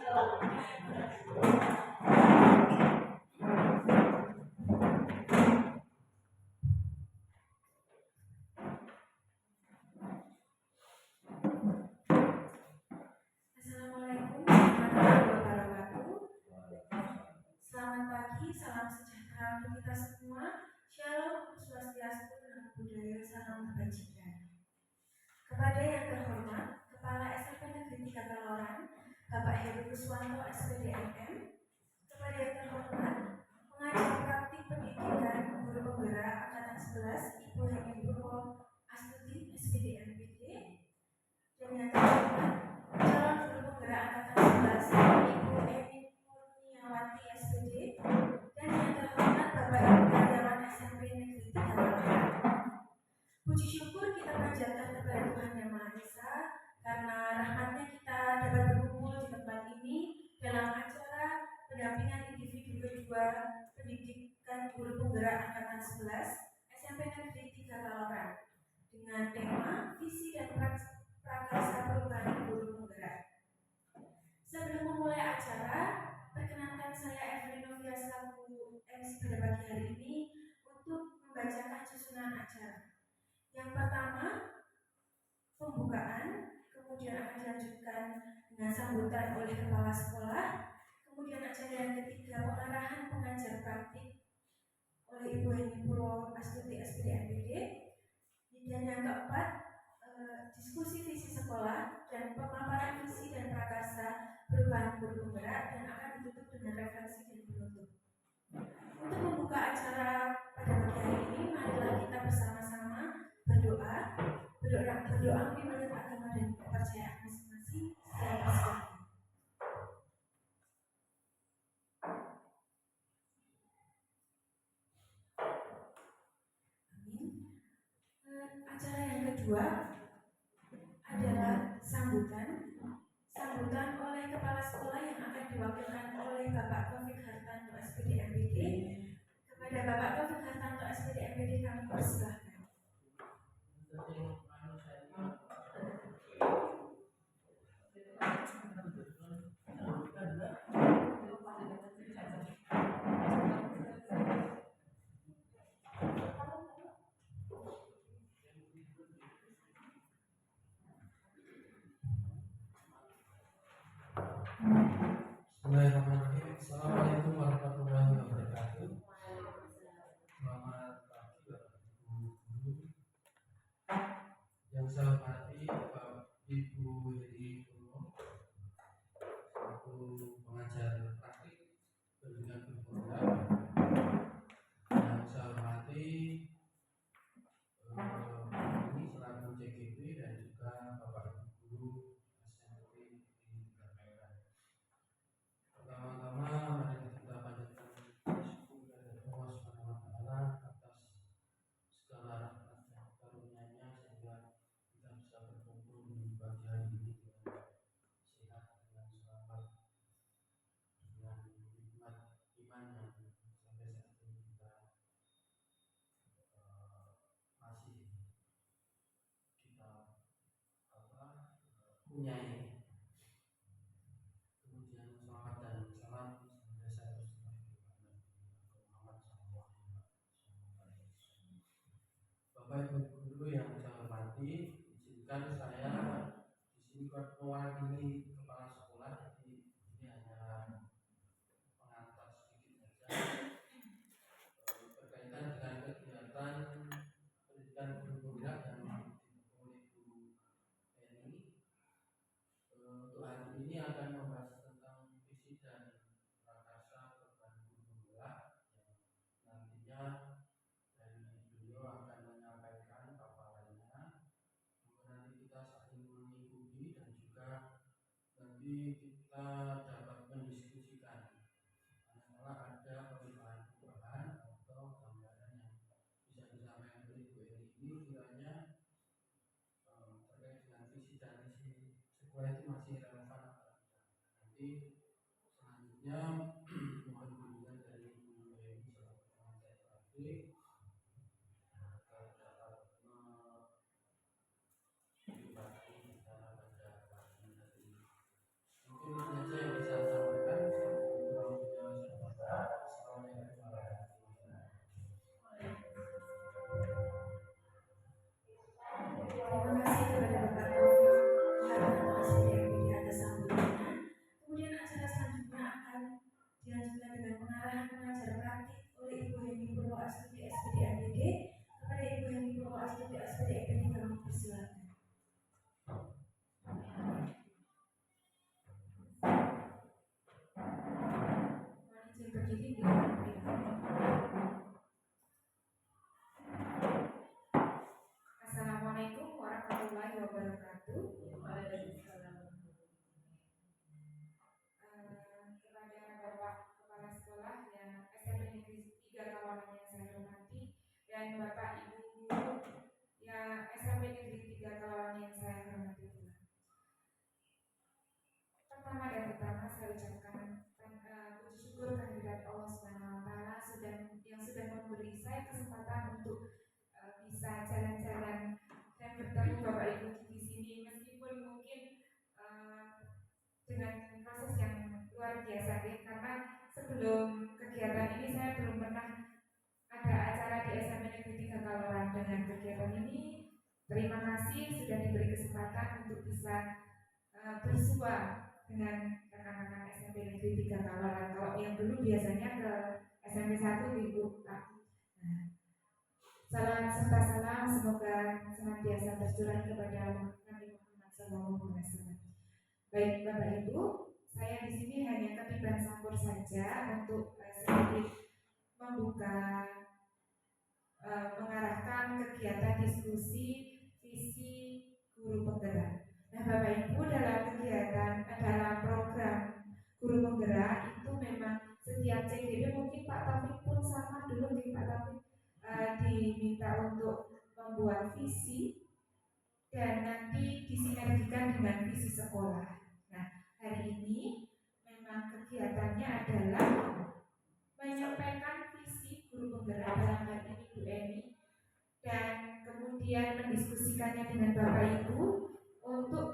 Assalamualaikum warahmatullahi wabarakatuh. Selamat pagi, salam sejahtera untuk kita semua. Shalom, swastiastu, namo buddhaya, salam kebajikan. Kepada yang terhormat, Kepala SMP Negeri 3 Kaloran, Bapak Heru Kuswanto, SPD MM. Kepada yang terhormat, Pengajar Praktik Pendidikan Guru Penggerak Angkatan 11, Ibu Heni Purwo Astuti, SPD MPD. Dan yang terhormat, calon guru penggerak angkatan 11 Ibu Eni Murniawati SPD. Dan yang terhormat Bapak Ibu karyawan SMP Negeri 3 Kaloran. Puji syukur kita panjatkan kepada Tuhan Yang Maha Esa karena rahmatnya kita dapat berkumpul di tempat ini dalam acara pendampingan individu kedua pendidikan guru penggerak angkatan 11 SMP Negeri 3 Kaloran dengan tema visi dan prakarsa perubahan guru penggerak. Sebelum memulai acara, perkenankan saya Evelyn Novia selaku MC pada pagi hari ini untuk membacakan susunan acara. Yang pertama, pembukaan, kemudian akan dilanjutkan dengan sambutan oleh kepala sekolah, kemudian acara yang ketiga pengarahan pengajar praktik oleh Ibu Heni Purwo Astuti SPD MPD, dan yang keempat diskusi visi sekolah dan pemaparan visi dan prakarsa perubahan guru penggerak dan akan ditutup dengan refleksi dan penutup. Untuk membuka acara pada pagi hari ini, marilah kita bersama-sama berdoa menurut agama dan kepercayaan masing-masing secara bersama. Amin. Acara yang kedua adalah sambutan oleh kepala sekolah yang akan diwakilkan oleh Bapak Taufik Hartanto SPD MPD. Kepada Bapak Taufik Hartanto SPD MPD kami persilahkan. Bismillahirrahmanirrahim. Assalamualaikum warahmatullahi wabarakatuh. Selamat pagi Bapak Ibu guru. Yang saya hormati Bapak Ibu Heni Purwo selaku pengajar praktik pendidikan guru penggerak. Yang saya hormati ini selaku CGP dan juga Bapak Ibu guru SMP di Kaloran. Pertama-tama mari kita panjatkan syukur kepada Allah Subhanahu wa taala atas segala rahmat dan karunia-Nya sehingga kita bisa berkumpul di pagi hari ini dengan sehat, dengan selamat, dengan nikmat iman yang sampai saat ini kita masih kita punyai. Kemudian selamat dan salam semoga saya terus Muhammad sallallahu alaihi wasallam. Bapak Ibu guru yang saya hormati, izinkan saya di sini mewakili kepala sekolah, jadi ini hanya pengantar sedikit saja berkaitan dengan kegiatan pendidikan guru penggerak yang dipimpin oleh Bu Heni. Untuk hari ini akan membahas tentang visi dan prakarsa perubahan guru penggerak yang nantinya dari beliau akan menyampaikan paparannya. Nanti kita saling mengikuti dan juga nanti kita dapat mendiskusikan masalah ada perubahan atau gambaran yang bisa disampaikan oleh Bu Heni ini kiranya terkait dengan visi dan misi sekolah itu masih relevan atau tidak. Nanti selanjutnya mohon bimbingan dari Bu Heni selaku pengajar praktik dapat mendebati secara pada pagi hari ini. Mungkin ini saja yang bisa berdiri di depan. Assalamualaikum warahmatullahi wabarakatuh. Kepada Bapak Kepala Sekolah yang SMP Negeri 3 Kawalan yang saya hormati, dan Bapak Ibu Guru yang SMP Negeri 3 Kawalan yang saya hormati pula. Pertama dan utama saya ucapkan puji syukur kehadirat Allah Subhanahu wa taala yang sudah memberi saya kesempatan untuk bisa jalan-jalan dan bertemu Bapak Ibu di sini, meskipun mungkin dengan proses yang luar biasa ya, karena sebelum kegiatan ini saya belum pernah ada acara di SMP Negeri 3 Kawalan. Dengan kegiatan ini terima kasih sudah diberi kesempatan untuk bisa bersua dengan rekan-rekan SMP Negeri 3 Kawalan. Kalau yang dulu biasanya ke SMP 1 di Buka. Salam serta salam semoga senantiasa tercurah kepada Nabi Muhammad SAW. Baik Bapak Ibu, saya di sini hanya ketiban sampur saja untuk sedikit membuka, mengarahkan kegiatan diskusi visi guru penggerak. Nah Bapak Ibu, dalam program guru penggerak itu memang setiap CGD, mungkin Pak Taufik pun sama dulu nih Pak Taufik, diminta untuk membuat visi dan nanti disinergikan dengan visi sekolah. Nah hari ini memang kegiatannya adalah menyampaikan visi guru penggerak dalam hal ini Bu Eni, dan kemudian mendiskusikannya dengan Bapak Ibu untuk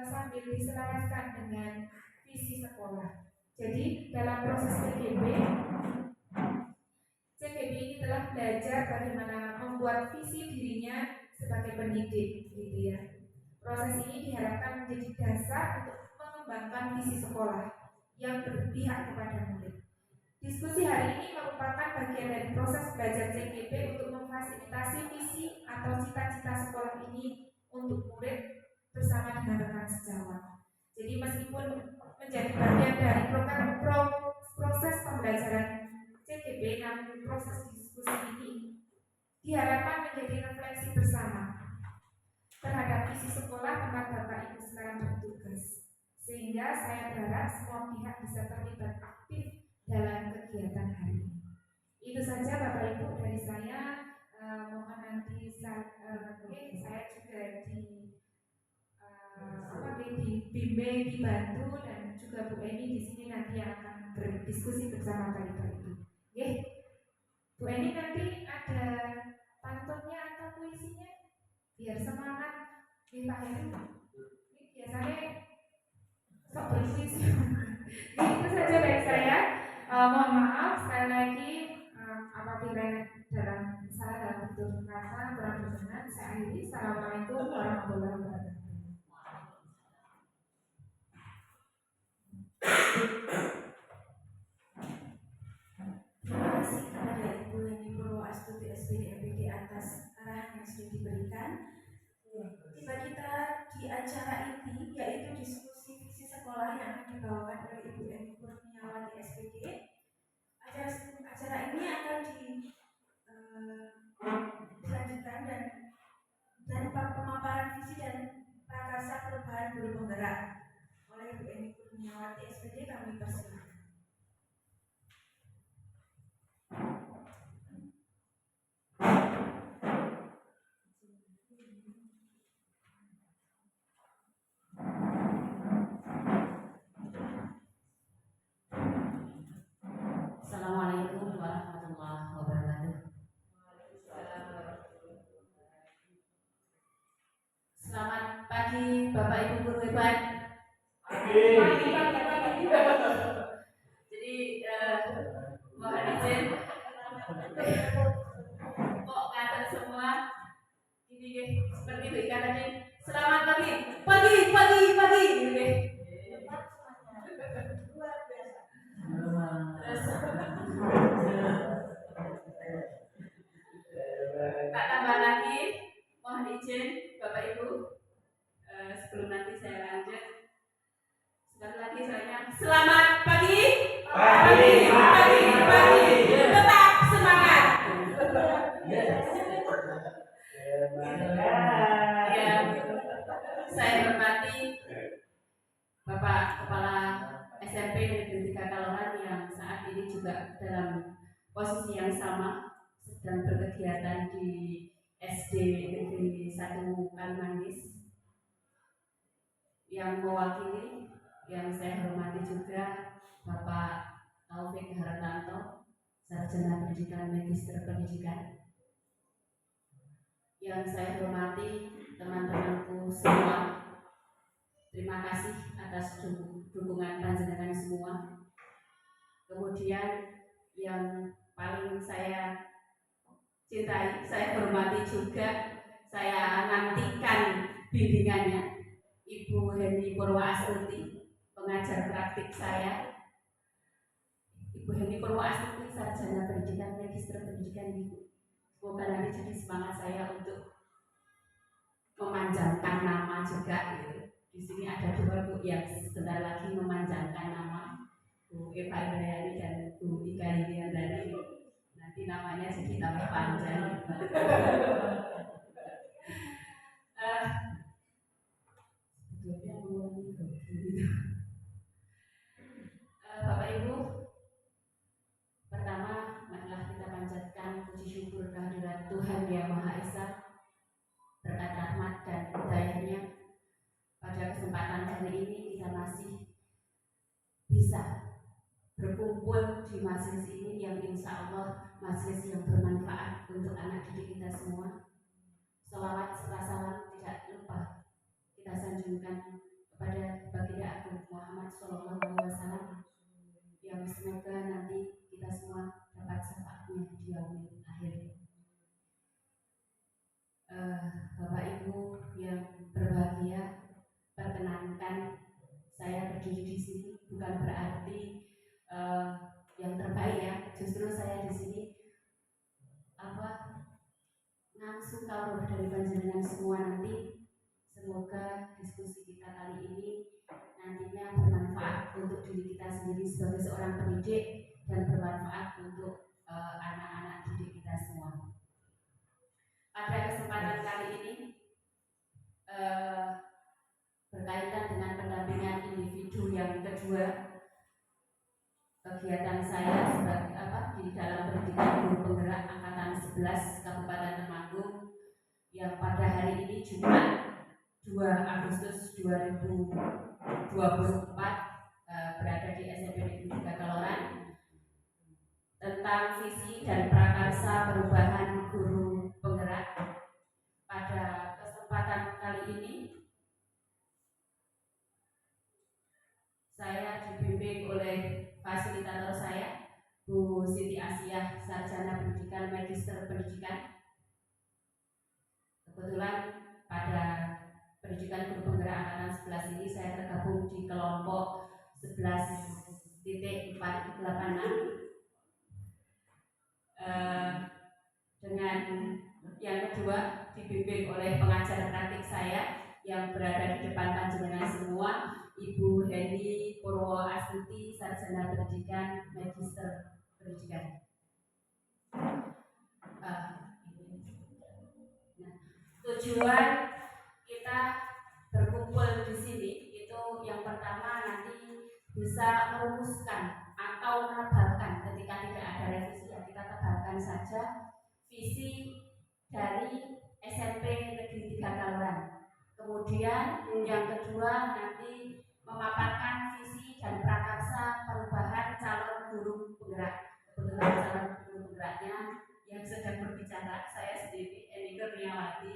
sambil diselaraskan dengan visi sekolah. Jadi dalam proses PGB ini telah belajar bagaimana membuat visi dirinya sebagai pendidik, gitu ya. Proses ini diharapkan menjadi dasar untuk mengembangkan visi sekolah yang berpihak kepada murid. Diskusi hari ini merupakan bagian dari proses belajar CGP untuk memfasilitasi visi atau cita-cita sekolah ini untuk murid bersama dengan rekan sejawat. Jadi meskipun menjadi bagian dari proses pembelajaran CGP, namun proses diskusi ini diharapkan menjadi refleksi bersama terhadap visi sekolah tempat Bapak Ibu sekarang bertugas, sehingga saya berharap semua pihak bisa terlibat aktif dalam kegiatan hari ini. Itu saja Bapak Ibu dari saya. Mohon nanti saya juga dibimbing, dibantu, dan juga Bu Eni di sini nanti akan berdiskusi bersama Bapak Ibu. Bu Eni nanti ada pantunnya atau puisinya biar semangat di Pak Heri. Ini biasanya sok berpuisi. Itu saja dari saya. Mohon maaf sekali lagi apabila dalam bentuk kata kurang berkenan. Saya akhiri. Assalamualaikum warahmatullahi wabarakatuh. Terima kasih kepada Ibu Eni Purwoastuti SPD MPD atas arahan yang sudah diberikan. Tiba kita di acara ini, yaitu diskusi visi sekolah yang akan dibawakan oleh Ibu Eni Kurniawati SPD. Acara ini akan dilanjutkan dan pemaparan visi dan prakarsa perubahan guru penggerak oleh Ibu Eni Kurniawati SPD. Kami persilakan. Assalamualaikum warahmatullahi wabarakatuh. Selamat pagi Bapak Ibu guru hebat. Pagi. Jadi mohon izin kok kata semua ini seperti itu tadi. Selamat pagi. Gitu. Tak tambah lagi, mohon izin Bapak Ibu, sebelum nanti saya lanjut, sekali lagi saya selamat pagi. Bapak Kepala SMP Negeri 3 Kaloran yang saat ini juga dalam posisi yang sama sedang berkegiatan di SD Negeri 1 Kalimanggis. Yang mewakili yang saya hormati juga Bapak Taufik Haratanto, Sarjana Pendidikan Magister Pendidikan. Yang saya hormati teman-temanku semua, terima kasih atas dukungan panjenengan semua. Kemudian yang paling saya cintai, saya hormati juga, saya nantikan bimbingannya Ibu Heni Purwaastuti, pengajar praktik saya. Ibu Heni Purwaastuti, Sarjana Pendidikan Magister Pendidikan Ibu. Semoga nanti jadi semangat saya untuk memanjangkan nama juga. Gitu. Di sini ada 2 Bu yang sebentar lagi memanjangkan nama, Bu Eva Indrayani dan Bu Ika Iriandari. Nanti namanya jadi tambah panjang. Bapak Ibu, pertama marilah kita panjatkan puji syukur kehadirat Tuhan Yang Maha Esa, berkat rahmat dan hidayah-Nya. Pada kesempatan kali ini kita masih bisa berkumpul di majelis ini yang insya Allah majelis yang bermanfaat untuk anak didik kita semua. Selawat serta salam tidak lupa kita sanjungkan kepada Baginda Agung Muhammad SAW yang semoga nanti kita semua dapat syafaatnya di yaumil akhir. Bapak Ibu yang berbahagia, perkenankan saya berdiri di sini bukan berarti yang terbaik ya. Justru saya di sini langsung taruh dari panjenengan semua nanti. Semoga diskusi kita kali ini nantinya bermanfaat untuk diri kita sendiri sebagai seorang pendidik dan bermanfaat untuk anak-anak didik kita semua. Pada kesempatan kali ini berkaitan dengan pendampingan individu yang kedua, kegiatan saya sebagai di dalam pendidikan guru penggerak angkatan 11 Kabupaten Temanggung yang pada hari ini Jumat 2 Agustus 2024 berada di SMP Negeri 3 Kaloran tentang visi dan prakarsa perubahan guru penggerak. Pada kesempatan kali ini saya dibimbing oleh fasilitator saya Bu Siti Asiah, Sarjana Pendidikan Magister Pendidikan. Kebetulan pada pendidikan guru penggerak angkatan 11 ini saya tergabung di kelompok 11.486 dengan yang kedua dibimbing oleh pengajar praktik saya yang berada di depan panjenengan semua, Ibu Heni Purwaastuti, Sarjana Pendidikan Magister Pendidikan. Tujuan kita berkumpul di sini itu yang pertama nanti bisa merumuskan atau menebalkan ketika tidak ada revisi ya kita tebalkan saja visi dari SMP Negeri 3 Kaloran. Kemudian yang kedua nanti memaparkan visi dan prakarsa perubahan calon guru penggerak. Kebetulan calon guru penggeraknya yang sedang berbicara saya sendiri, Eni Kurniawati.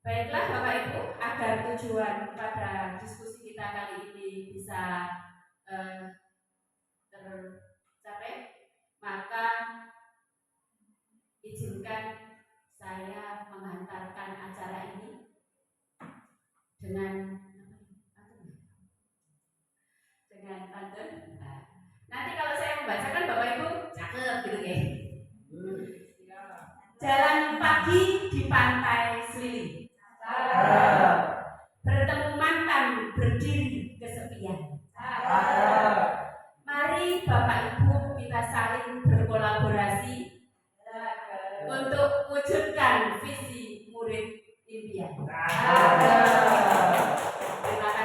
Baiklah Bapak Ibu, agar tujuan pada diskusi kita kali ini bisa tercapai, maka izinkan saya mengantarkan acara ini dengan pantun. Nanti kalau saya membacakan Bapak Ibu cakep gitu ya. Jalan pagi di pantai Seliling, bertemu mantan berdiri kesepian. Mari Bapak Ibu kita saling berkolaborasi untuk wujudkan visi murid impian. Terima kasih.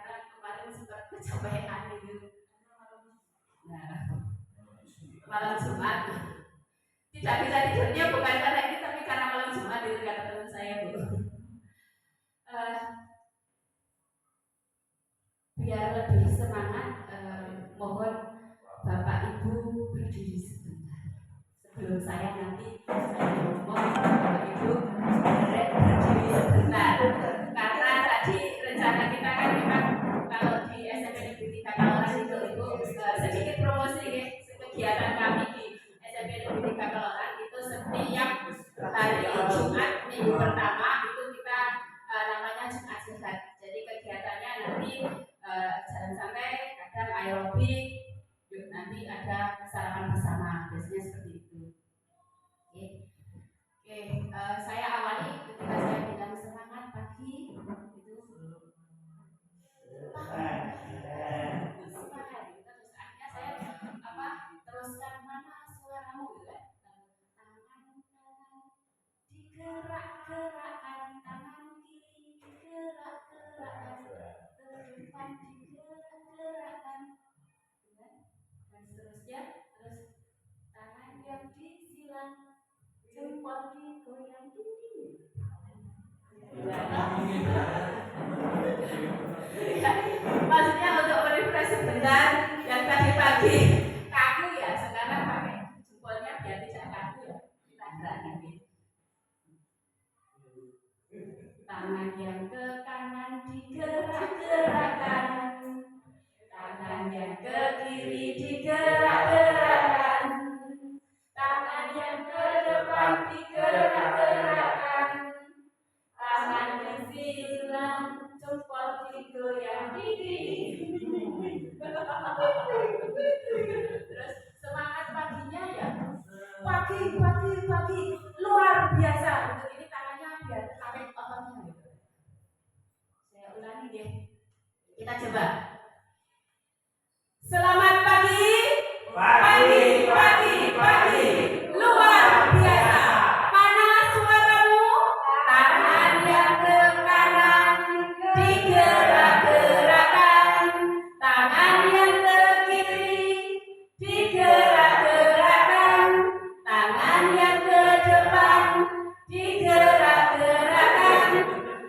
karena kemarin sempat kecapean itu. Nah, malam Jumat tidak bisa tidurnya bukan karena ini tapi karena malam Jumat itu kata teman saya Bu. Biar lebih semangat, mohon Bapak Ibu berdiri sebentar sebelum saya nanti ngomong. Bapak Ibu berdiri sebentar karena tadi rencana kita kan memang kalau di SMP Negeri 3 Kaloran itu Ibu sedikit promosi ya, kegiatan kami di SMP Negeri 3 Kaloran itu setiap hari Jumat minggu pertama itu kita namanya Jumat Sehat. Jadi kegiatannya nanti jalan santai, kadang aerobik, nanti ada sarapan bersama, biasanya seperti itu. Oke, saya awali ketika saya bilang semangat pagi itu semangat gitu. Terus akhirnya saya teruskan mana suaramu gitu kan, tangan digerak-gerakkan, tangan kiri digerak-gerakkan, depan digerak-gerakkan, dan seterusnya. Terus tangan yang disilang, jempol digoyang tinggi. Maksudnya untuk merefresh sebentar yang tadi pagi kaku ya, sekarang pakai jempolnya biar tidak kaku ya, kita gerakkan gitu. Tangan yang ke kanan digerak-gerakkan, tangan yang ke kiri digerak-gerakkan, tangan yang ke depan digerak-gerakkan, tangan disilang, jempol digoyang dingin. Terus semangat paginya ya, pagi luar biasa. Untuk ini tangannya biar awet ototnya gitu. Saya ulangi deh, kita coba. Selamat pagi, pagi, luar biasa. Mana suaramu? Tangan yang ke kanan digerak-gerakkan, tangan yang ke kiri digerak-gerakkan, tangan yang ke depan digerak-gerakkan,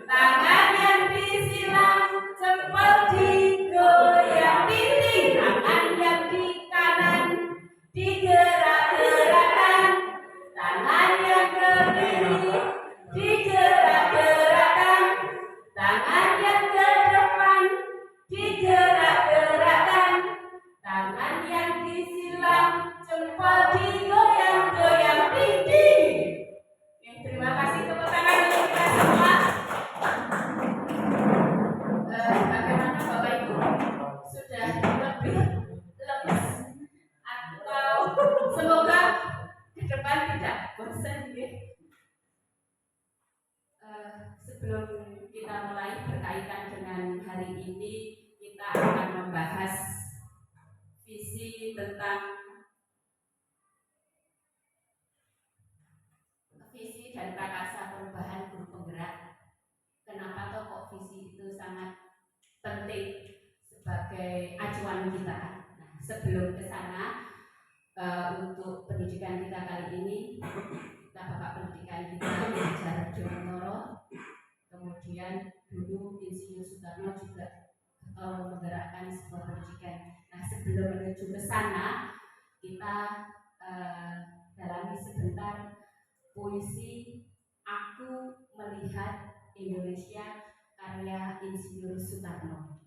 tangan yang disilang, jempol digoyang dinding, tangan yang di kanan digerak-gerakkan, tangan yang ke kiri digerak-gerakkan, tangan yang ke depan digerak-gerakkan, tangan yang disilang, jempol digoyang-goyang dinding. Terima kasih, tepuk tangan untuk kita semua. Bagaimana Bapak Ibu? Sudah lebih lemes atau semoga ke depan tidak bosan ya. Sebelum kita mulai berkaitan dengan hari ini, kita akan membahas visi dan prakasa perubahan guru penggerak. Kenapa toh kok visi itu sangat penting sebagai acuan kita. Nah, sebelum ke sana, untuk pendidikan kita kali ini, kita Bapak pendidikan kita belajar Jonotoro, kemudian dulu Insinyur Soekarno juga menggerakkan sebuah pendidikan. Nah, sebelum menuju ke sana, kita dalami sebentar puisi Aku Melihat Indonesia karya Insinyur Soekarno.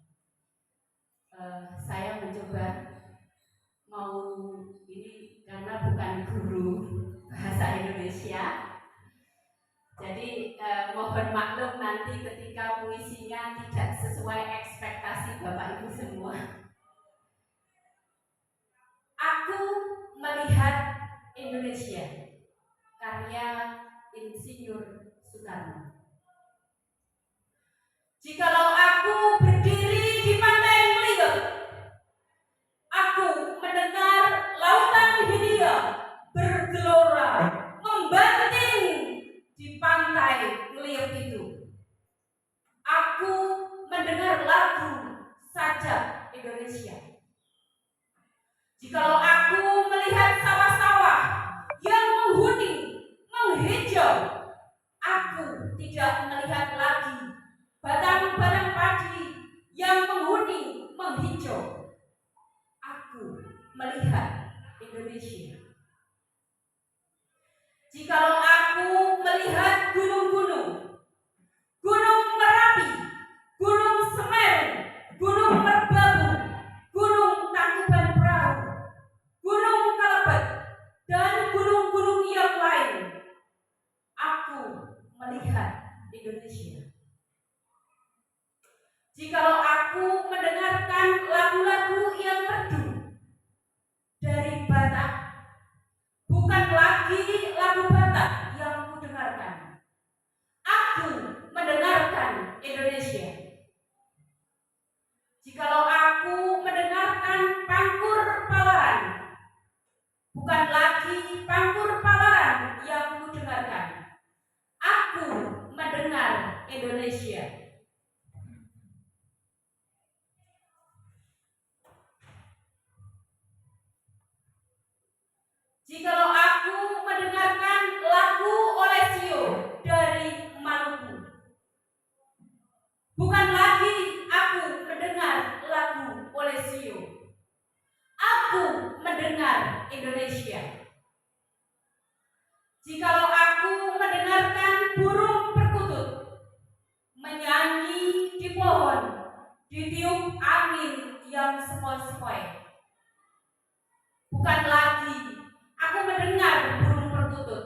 Saya mencoba mau ini karena bukan guru bahasa Indonesia, jadi mohon maklum nanti ketika puisinya tidak sesuai ekspektasi Bapak Ibu semua. Aku Melihat Indonesia karya Insinyur Soekarno. Jikalau aku berdiri di pantai Meliut, aku mendengar lautan Hindia bergelora membanting di pantai Meliut itu. Aku mendengar lagu Indonesia. Jikalau aku melihat sawah-sawah yang menghuni, menghijau, aku tidak melihat lagi batang-batang padi yang menghuni, menghijau. Aku melihat Indonesia. Jikalau aku melihat gunung-gunung, Gunung Merapi, Gunung Semeru, Gunung Merbabu, Gunung Tangkuban Perahu, Gunung Kelebet, dan gunung-gunung yang lain, aku melihat Indonesia. Jikalau aku mendengarkan lagu-lagu yang merdu dari Batak, bukan lagi lagu Batak yang kudengarkan, aku mendengarkan Indonesia. Jikalau aku mendengarkan pangkur palaran, bukan lagi pangkur palaran yang kudengarkan, aku mendengar Indonesia. Jikalau aku mendengarkan lagu Olesio dari Maluku, bukan lagi aku mendengar lagu Olesio, aku mendengar Indonesia. Jikalau aku mendengarkan burung perkutut menyanyi di pohon, ditiup angin yang sepoi-sepoi, bukan lagi aku mendengar burung perkutut,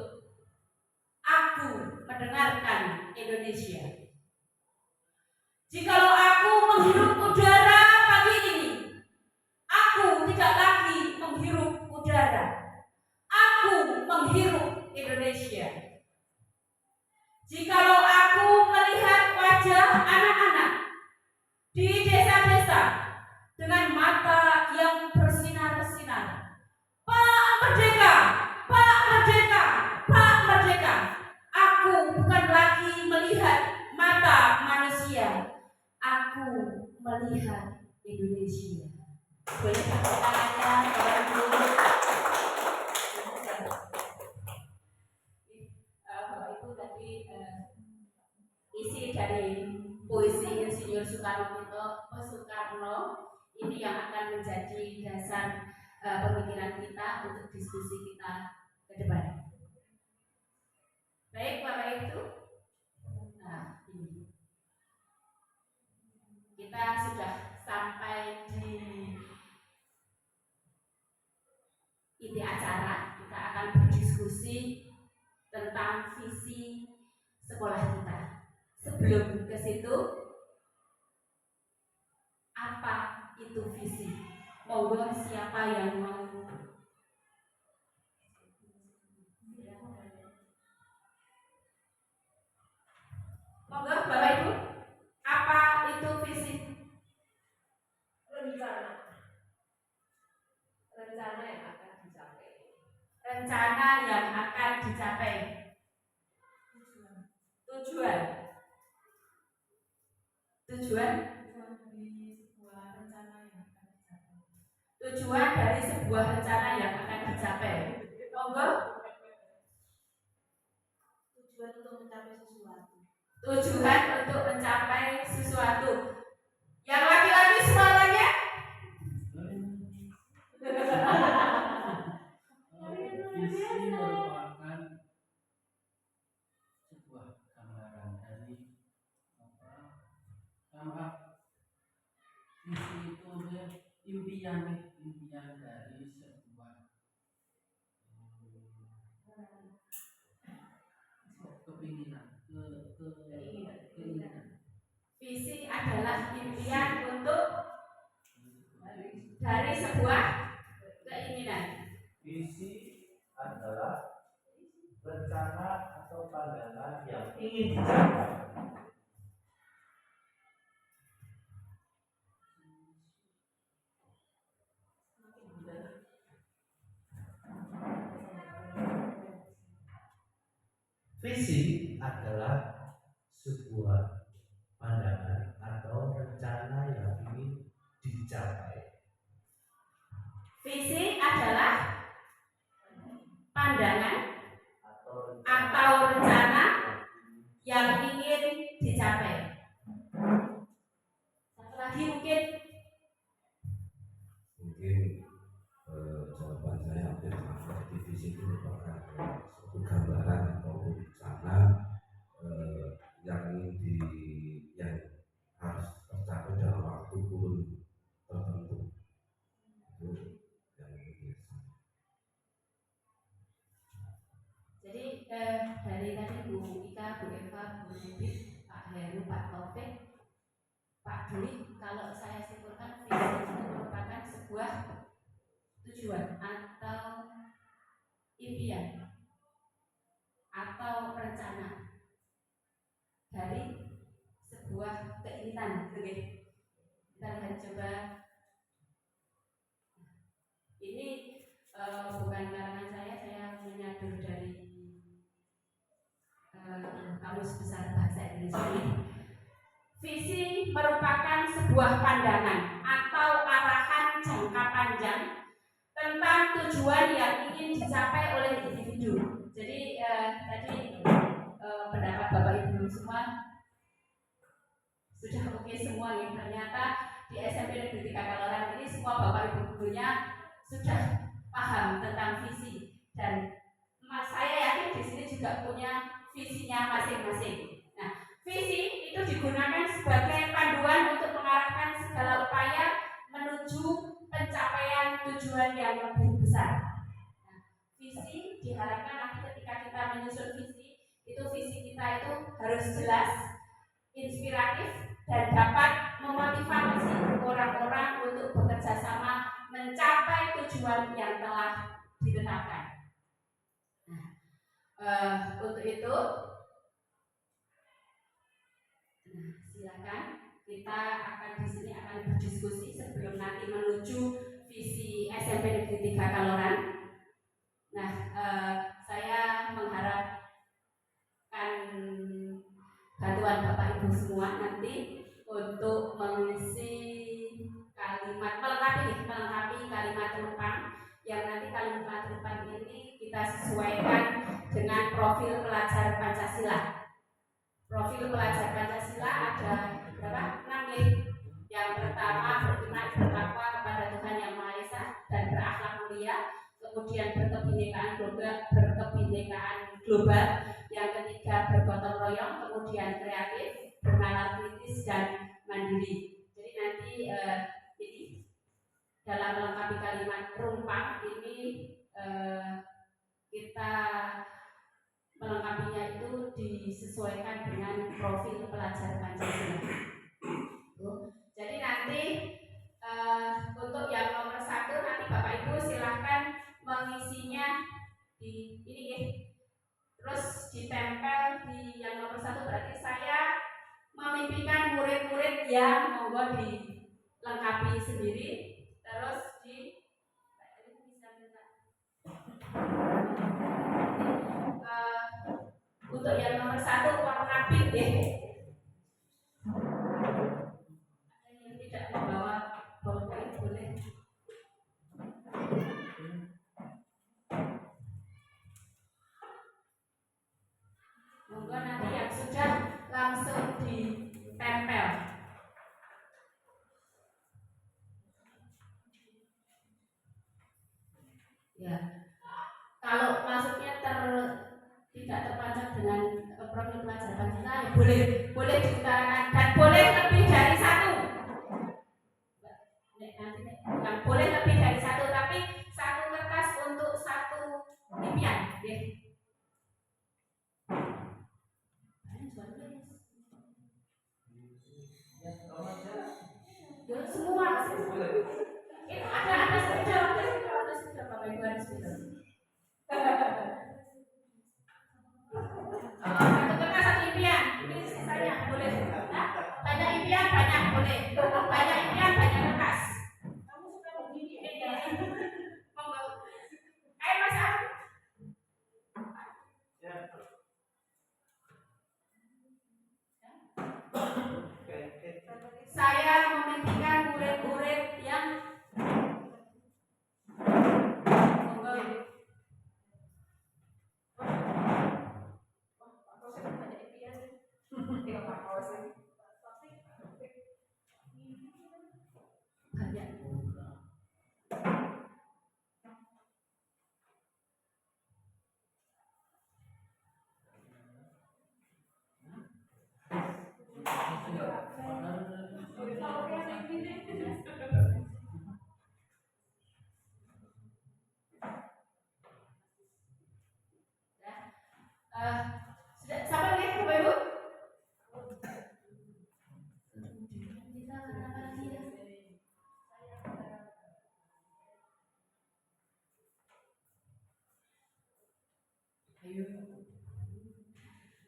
aku mendengarkan Indonesia. Jikalau aku menghirup udara pagi ini, aku tidak lagi menghirup udara, aku menghirup Indonesia. Jikalau aku melihat wajah anak-anak di desa-desa dengan mata yang bersinar-sinar, Pak Merdeka, Pak Merdeka, Pak Merdeka, aku bukan lagi melihat mata manusia, aku melihat Indonesia. Boleh tangannya, Bapak Ibu. Bapak Ibu tadi isi dari puisi Insinyur Soekarno ini yang akan menjadi dasar pemikiran kita untuk diskusi kita ke depan. Baik Bapak Ibu, nah ini kita sudah sampai di inti acara. Kita akan berdiskusi tentang visi sekolah kita. Sebelum ke situ, apa itu visi? Monggo siapa yang mau? Monggo Bapak Ibu, apa itu visi? Rencana yang akan dicapai. Rencana yang akan dicapai. Tujuan dari sebuah rencana yang akan dicapai. Tujuan dari sebuah rencana yang akan dicapai. Monggo. Tujuan untuk mencapai sesuatu. Tujuan untuk mencapai sesuatu. Yang laki-laki suaranya? Visi merupakan sebuah gambaran dari visi itu impian dari sebuah keinginan. Visi adalah impian untuk dari sebuah keinginan. Visi adalah rencana atau pandangan yang ingin dicapai. Visi adalah sebuah pandangan atau rencana yang ingin dicapai. visi itu merupakan suatu gambaran atau rencana yang harus tercapai dalam waktu kurun tertentu. Itu yang biasa. Jadi dari tadi Bu Ika, Bu Eva, Bu Bibit, Pak Heru, Pak Taufik, Pak Dwi, kalau saya simpulkan visi itu merupakan sebuah tujuan atau impian atau rencana dari sebuah keinginan. Oke. Kita lihat coba. Ini bukan karangan saya menyadur dari Kamus Besar Bahasa Indonesia ini. Visi merupakan sebuah pandangan atau arahan jangka panjang tentang tujuan yang ingin dicapai oleh individu. Jadi tadi pendapat Bapak Ibu semua sudah oke semua ya. Ternyata di SMP Negeri 3 Kaloran ini semua Bapak Ibu gurunya sudah paham tentang visi, dan saya yakin di sini juga punya visinya masing-masing. Nah, visi itu digunakan sebagai panduan untuk mengarahkan segala upaya menuju pencapaian tujuan yang lebih besar. Nah, visi diharapkan nanti ketika kita menyusun visi, itu visi kita itu harus jelas, inspiratif, dan dapat memotivasi orang-orang untuk bekerja sama mencapai tujuan yang telah ditetapkan. Nah, untuk itu, silakan kita akan di sini akan berdiskusi sebelum nanti menuju visi SMP Negeri 3 Kaloran. Nah, saya mengharapkan bantuan Bapak Ibu semua nanti untuk mengisi kalimat melengkapi kalimat rumpang, yang nanti kalimat rumpang ini kita sesuaikan dengan profil pelajar Pancasila. Profil pelajar Pancasila ada berapa? 6 ya. Yang pertama, beriman bertakwa kepada Tuhan Yang Maha Esa dan berakhlak mulia. Kemudian berkebinekaan global. Yang ketiga, bergotong royong. Kemudian kreatif, bernalar kritis, dan mandiri. Jadi nanti ini dalam melengkapi kalimat rumpang ini kita melengkapinya itu disesuaikan dengan profil pelajar Pancasila. Jadi nanti untuk yang nomor 1 nanti Bapak Ibu silahkan mengisinya di ini ya. Terus ditempel di yang nomor 1, berarti saya memimpikan murid-murid yang monggo dilengkapi sendiri. Terus untuk yang nomor 1 warna pink ya. Yang tidak membawa bolpen boleh. Monggo nanti yang sudah langsung ditempel. Ya, kalau maksudnya tidak terpancar dengan profil pelajar Pancasila ya boleh diutarakan, dan boleh lebih dari 1. Yang boleh lebih dari 1, tapi 1 kertas untuk 1 impian. Ya, semua itu ada sepeda Bapak Ibu ada sepeda. 1 kertas 1 impian. Ini sisanya boleh. Nah, banyak impian banyak boleh. Banyak impian banyak kertas. Kamu suka begini ya? Monggo. Ayo Mas Arif. Saya memimpikan murid-murid yang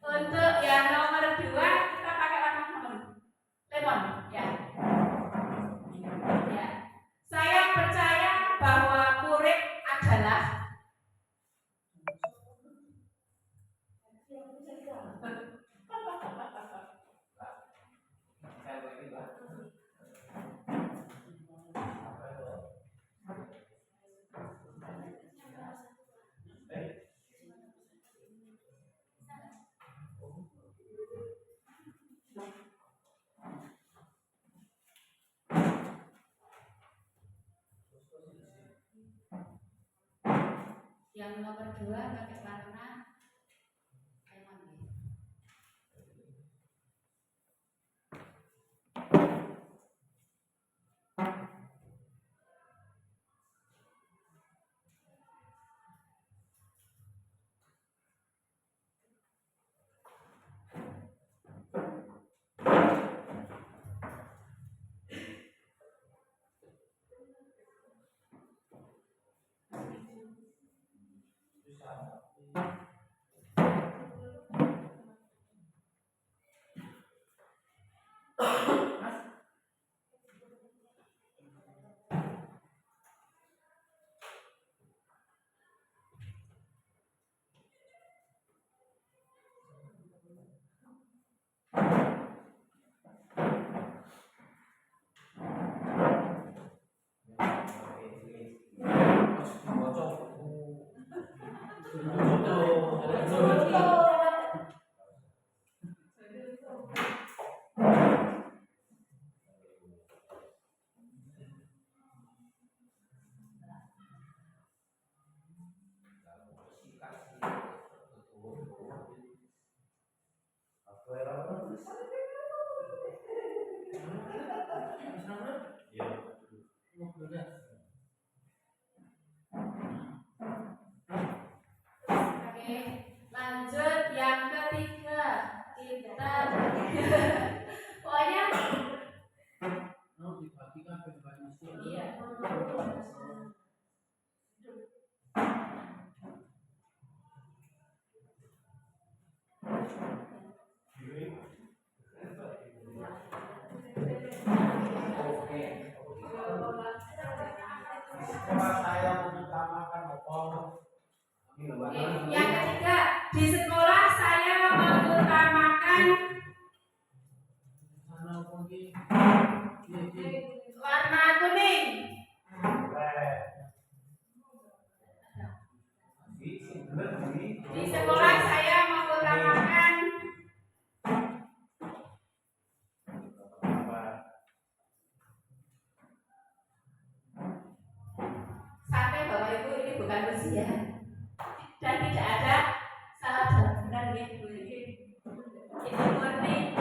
Untuk yang nomor 2 kita pakai warna nomor lemon ya. Ya. Saya percaya bahwa murid adalah yang nomor 2 pakai warna lemon. Oke, lanjut yang ketiga kita pokoknya iya. Saya mengutamakan Yang ketiga, di sekolah saya mengutamakan warna kuning. Di sekolah saya mengutamakan sampai Bapak Ibu ini bukan usia dan tidak ada salah dan benar gitu. Ini murni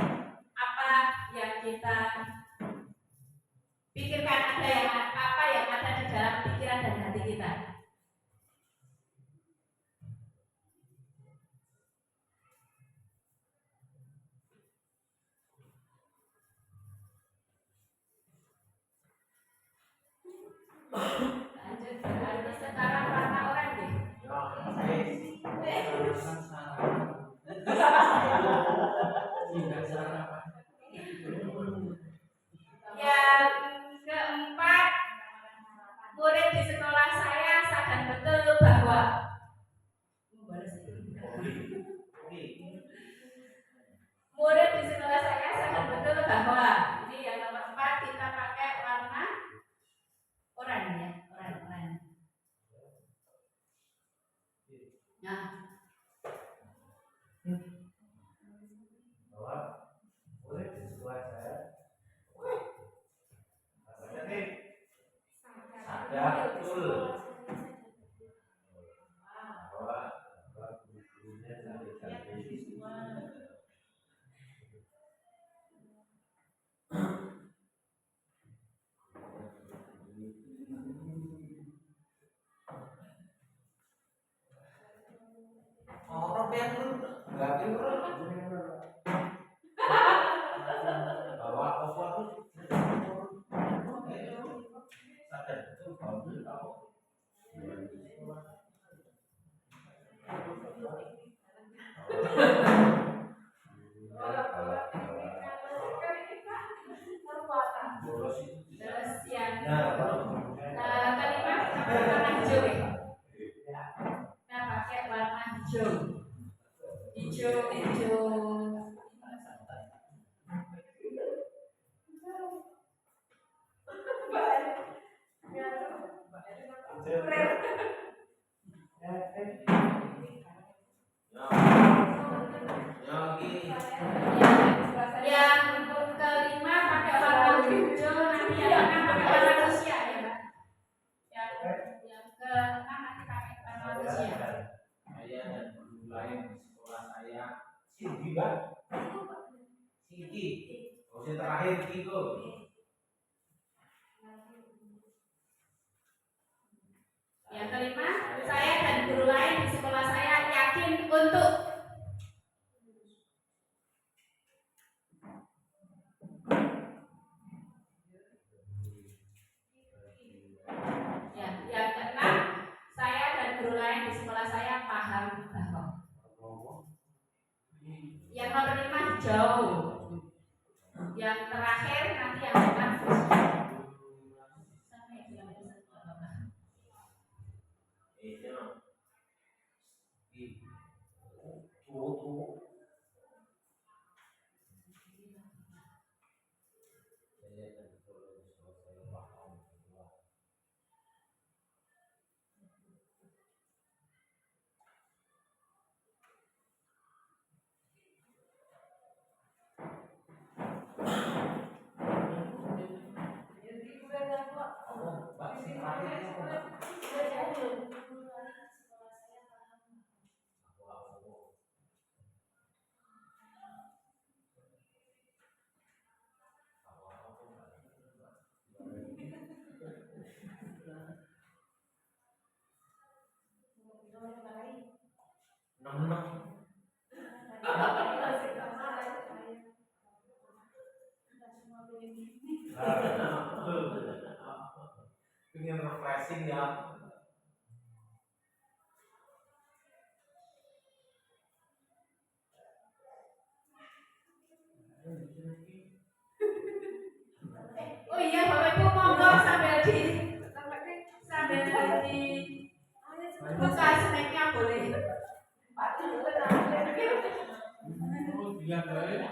apa yang kita pikirkan, ada yang apa yang ada di dalam pikiran dan hati kita. Lanjut berarti sekarang warna oranye. Yang keempat, murid di sekolah saya sadar betul bahwa murid di sekolah saya sadar betul bahwa ini yang nomor 4 kita pakai warna oranye ya, oranye. Nah, bahwa murid di sekolah saya sadar betul bahwa gurunya cantik-cantik. Orang yang nggak bahwa apa itu sadar betul bahwa tahu Kelima pakai warna hijau ya. Kita pakai warna hijau. Hijau. Yang kelima pakai warna hijau, nanti yang keenam pakai warna fuchsia ya, Mbak. Yang keenam nanti pakai warna fuchsia. Saya dan guru lain di sekolah saya Sigi, Mbak. Sigi. Yang terakhir Kiko. Yang kelima, saya dan guru lain di sekolah saya yakin untuk yang keenam, saya dan guru lain di sekolah saya paham bahwa yang nomor 5 hijau, yang terakhir nanti yang keenam Pengen refreshing ya. Oh iya, Bapak Ibu monggo sambil buka snacknya boleh. Bilang baik.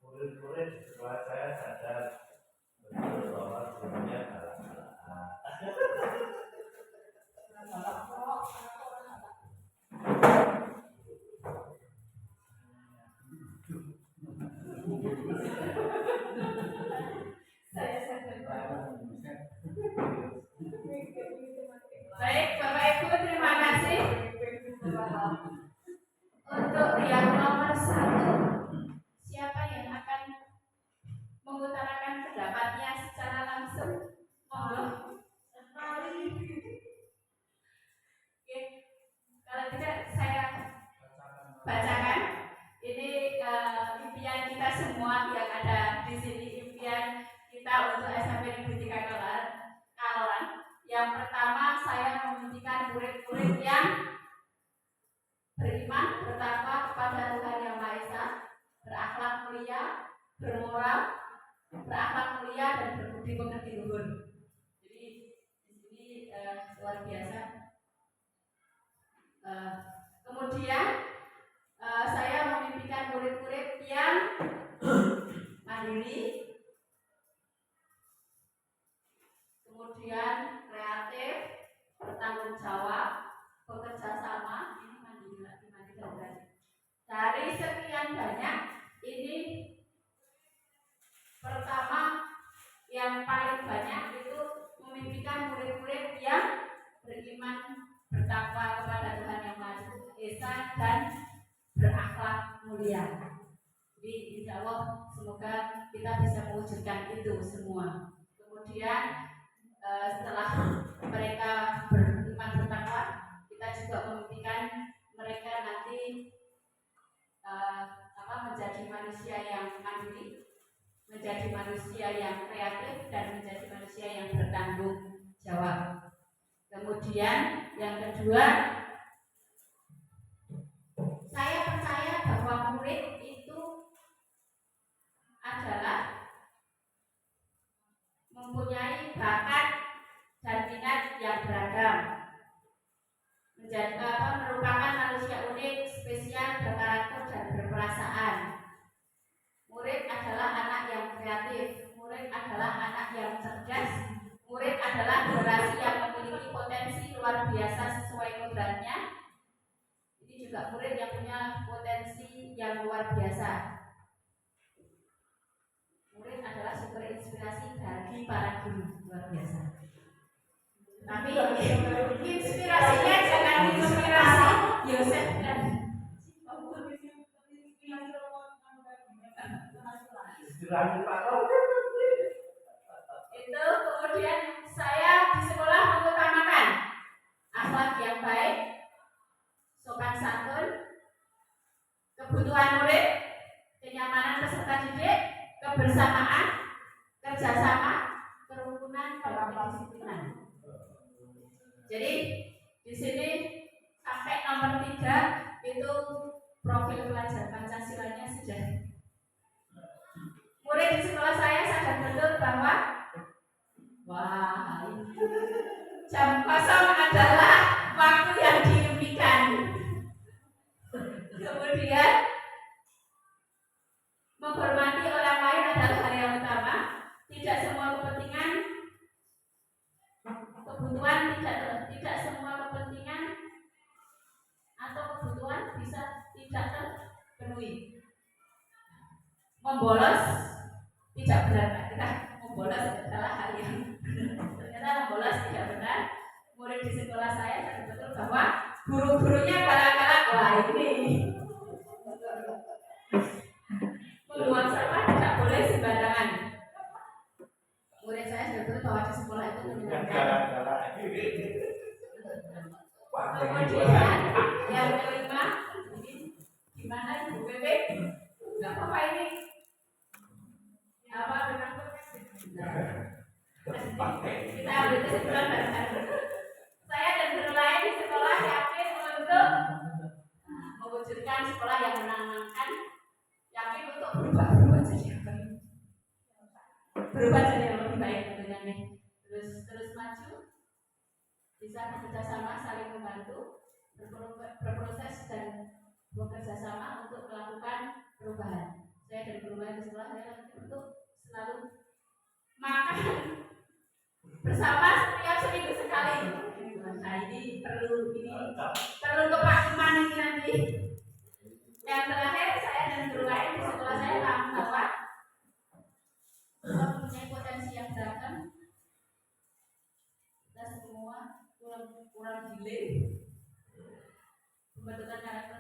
Murid-murid di sekolah saya sadar betul bahwa gurunya galak-galakan. Baik, Bapak Ibu, terima kasih. Untuk yang nomor 1, siapa yang akan mengutarakan pendapatnya secara langsung? Monggo. Oke, kalau tidak saya bacakan. Ini impian kita semua yang ada di sini, impian kita untuk SMP Negeri 3 Kaloran. Yang pertama, saya memimpikan murid-murid yang beriman, bertakwa kepada Tuhan Yang Maha Esa, berakhlak mulia, bermoral, berakhlak mulia dan berbudi pekerti luhur. Jadi di sini luar biasa. Kemudian saya memimpikan murid-murid yang mandiri, kemudian kreatif, bertanggung jawab, bekerja sama. Ini mandiri dan berani. Dari sekian banyak, ini pertama yang paling banyak itu mulia. Jadi insya Allah semoga kita bisa mewujudkan itu semua. Kemudian setelah mereka beriman bertakwa, kita juga memimpikan mereka nanti menjadi manusia yang mandiri, menjadi manusia yang kreatif, dan menjadi manusia yang bertanggung jawab. Kemudian yang kedua, saya percaya bahwa murid itu adalah mempunyai bakat dan minat yang beragam, merupakan manusia unik, spesial, berkarakter dan berperasaan. Murid adalah anak yang kreatif, murid adalah anak yang cerdas, murid adalah generasi yang memiliki potensi luar biasa sesuai kodratnya. Ini juga murid yang punya potensi yang luar biasa. Murid adalah sumber inspirasi bagi para guru, luar biasa. Tapi inspirasinya jangan inspirasi Yosef dan itu. Kemudian saya di sekolah mengutamakan akhlak yang baik, sopan santun, kebutuhan murid, kenyamanan peserta didik, kebersamaan, kerjasama, kerukunan, dan kedisiplinan. Jadi di sini sampai nomor 3 itu profil pelajar Pancasilanya sudah. Murid di sekolah saya sadar betul bahwa jam kosong adalah waktu yang diimpikan. Kemudian menghormati orang lain adalah hal yang utama. Tidak semua kepentingan, kebutuhan tidak semua kepentingan atau kebutuhan bisa tidak terpenuhi. Membolos tidak benar, kita membolos adalah hal yang ternyata membolos tidak benar. Murid di sekolah saya sadar betul bahwa guru-gurunya galak-galak. Wah, ini membuang sampah tidak boleh sembarangan. Murid saya sadar betul bahwa di sekolah itu menyenangkan. Kemudian yang kelima, gimana Bu Bebe? Nggak apa-apa ini. Apa benar? Kita ambil kesimpulan bareng-bareng. Saya dan guru lain di sekolah yakin untuk mewujudkan sekolah yang menyenangkan, yakin untuk berubah jadi yang baik, berubah jadi yang lebih baik tentunya nih. Terus maju, bisa bekerja sama, saling membantu, berproses dan bekerja sama untuk melakukan perubahan. Saya dan guru lain di sekolah saya untuk selalu makan bersama setiap seminggu sekali. Nah ini perlu kepakeman ini nanti. Yang terakhir, saya dan guru lain di sekolah saya paham bahwa mempunyai potensi yang beragam. Kita semua kurang gile, pembentukan karakter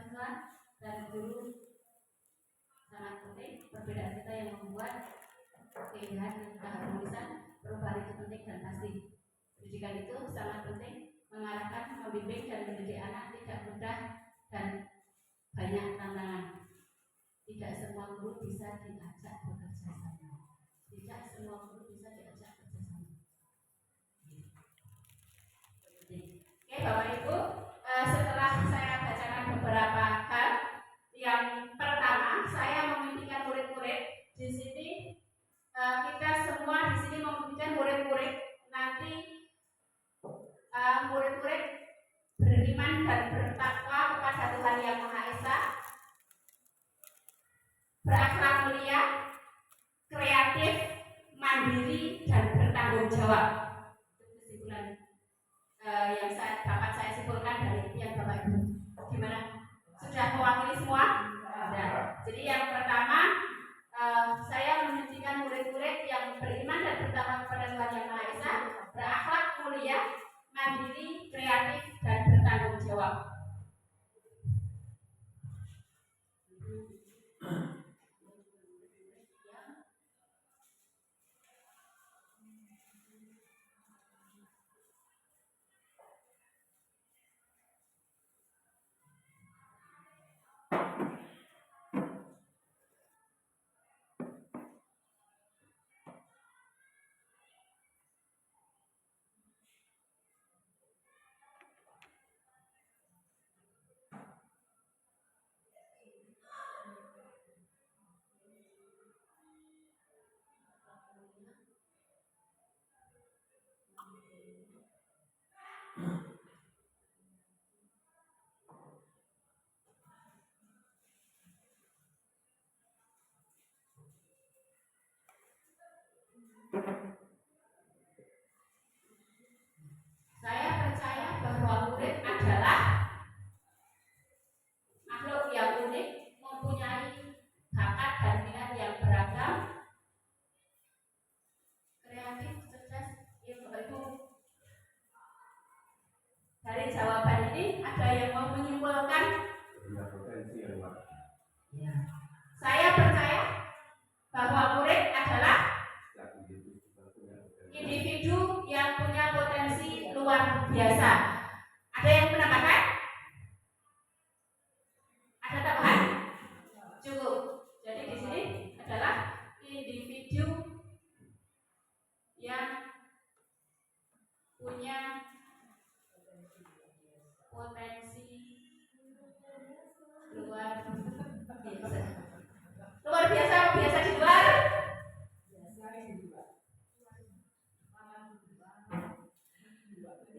dan guru sangat penting. Perbedaan kita yang membuat keindahan dan keharmonisan perubahan itu penting dan pasti. Pendidikan itu sangat penting, mengarahkan, membimbing dan mendidik anak tidak mudah dan banyak tantangan. Tidak semua guru bisa diajak bekerja sama. Tidak semua guru bisa diajak bekerja sama. Oke Bapak Ibu, setelah saya bacakan beberapa hal, yang pertama saya memimpikan murid-murid di sini. Kita semua di sini memimpikan murid-murid nanti murid-murid beriman dan bertakwa kepada Tuhan Yang Maha Esa, berakhlak mulia, kreatif, mandiri dan bertanggung jawab. Itu kesimpulan yang dapat saya simpulkan dari yang Bapak Ibu. Gimana? Sudah mewakili semua? Sudah. Jadi yang pertama, saya menunjukkan murid-murid yang beriman dan bertakwa kepada Tuhan Yang Maha Esa, berakhlak mulia, mandiri, kreatif dan bertanggung jawab. Saya percaya bahwa murid adalah makhluk yang unik, mempunyai bakat dan minat yang beragam, kreatif, cerdas, Ibu. Dari jawaban ini ada yang mau menyimpulkan? Punya potensi yang luar biasa. Saya percaya bahwa murid adalah individu yang punya potensi luar biasa. Ada yang menambahkan? Ada tambahan? Cukup. Jadi di sini adalah individu yang punya potensi luar biasa. Luar biasa apa biasa di luar?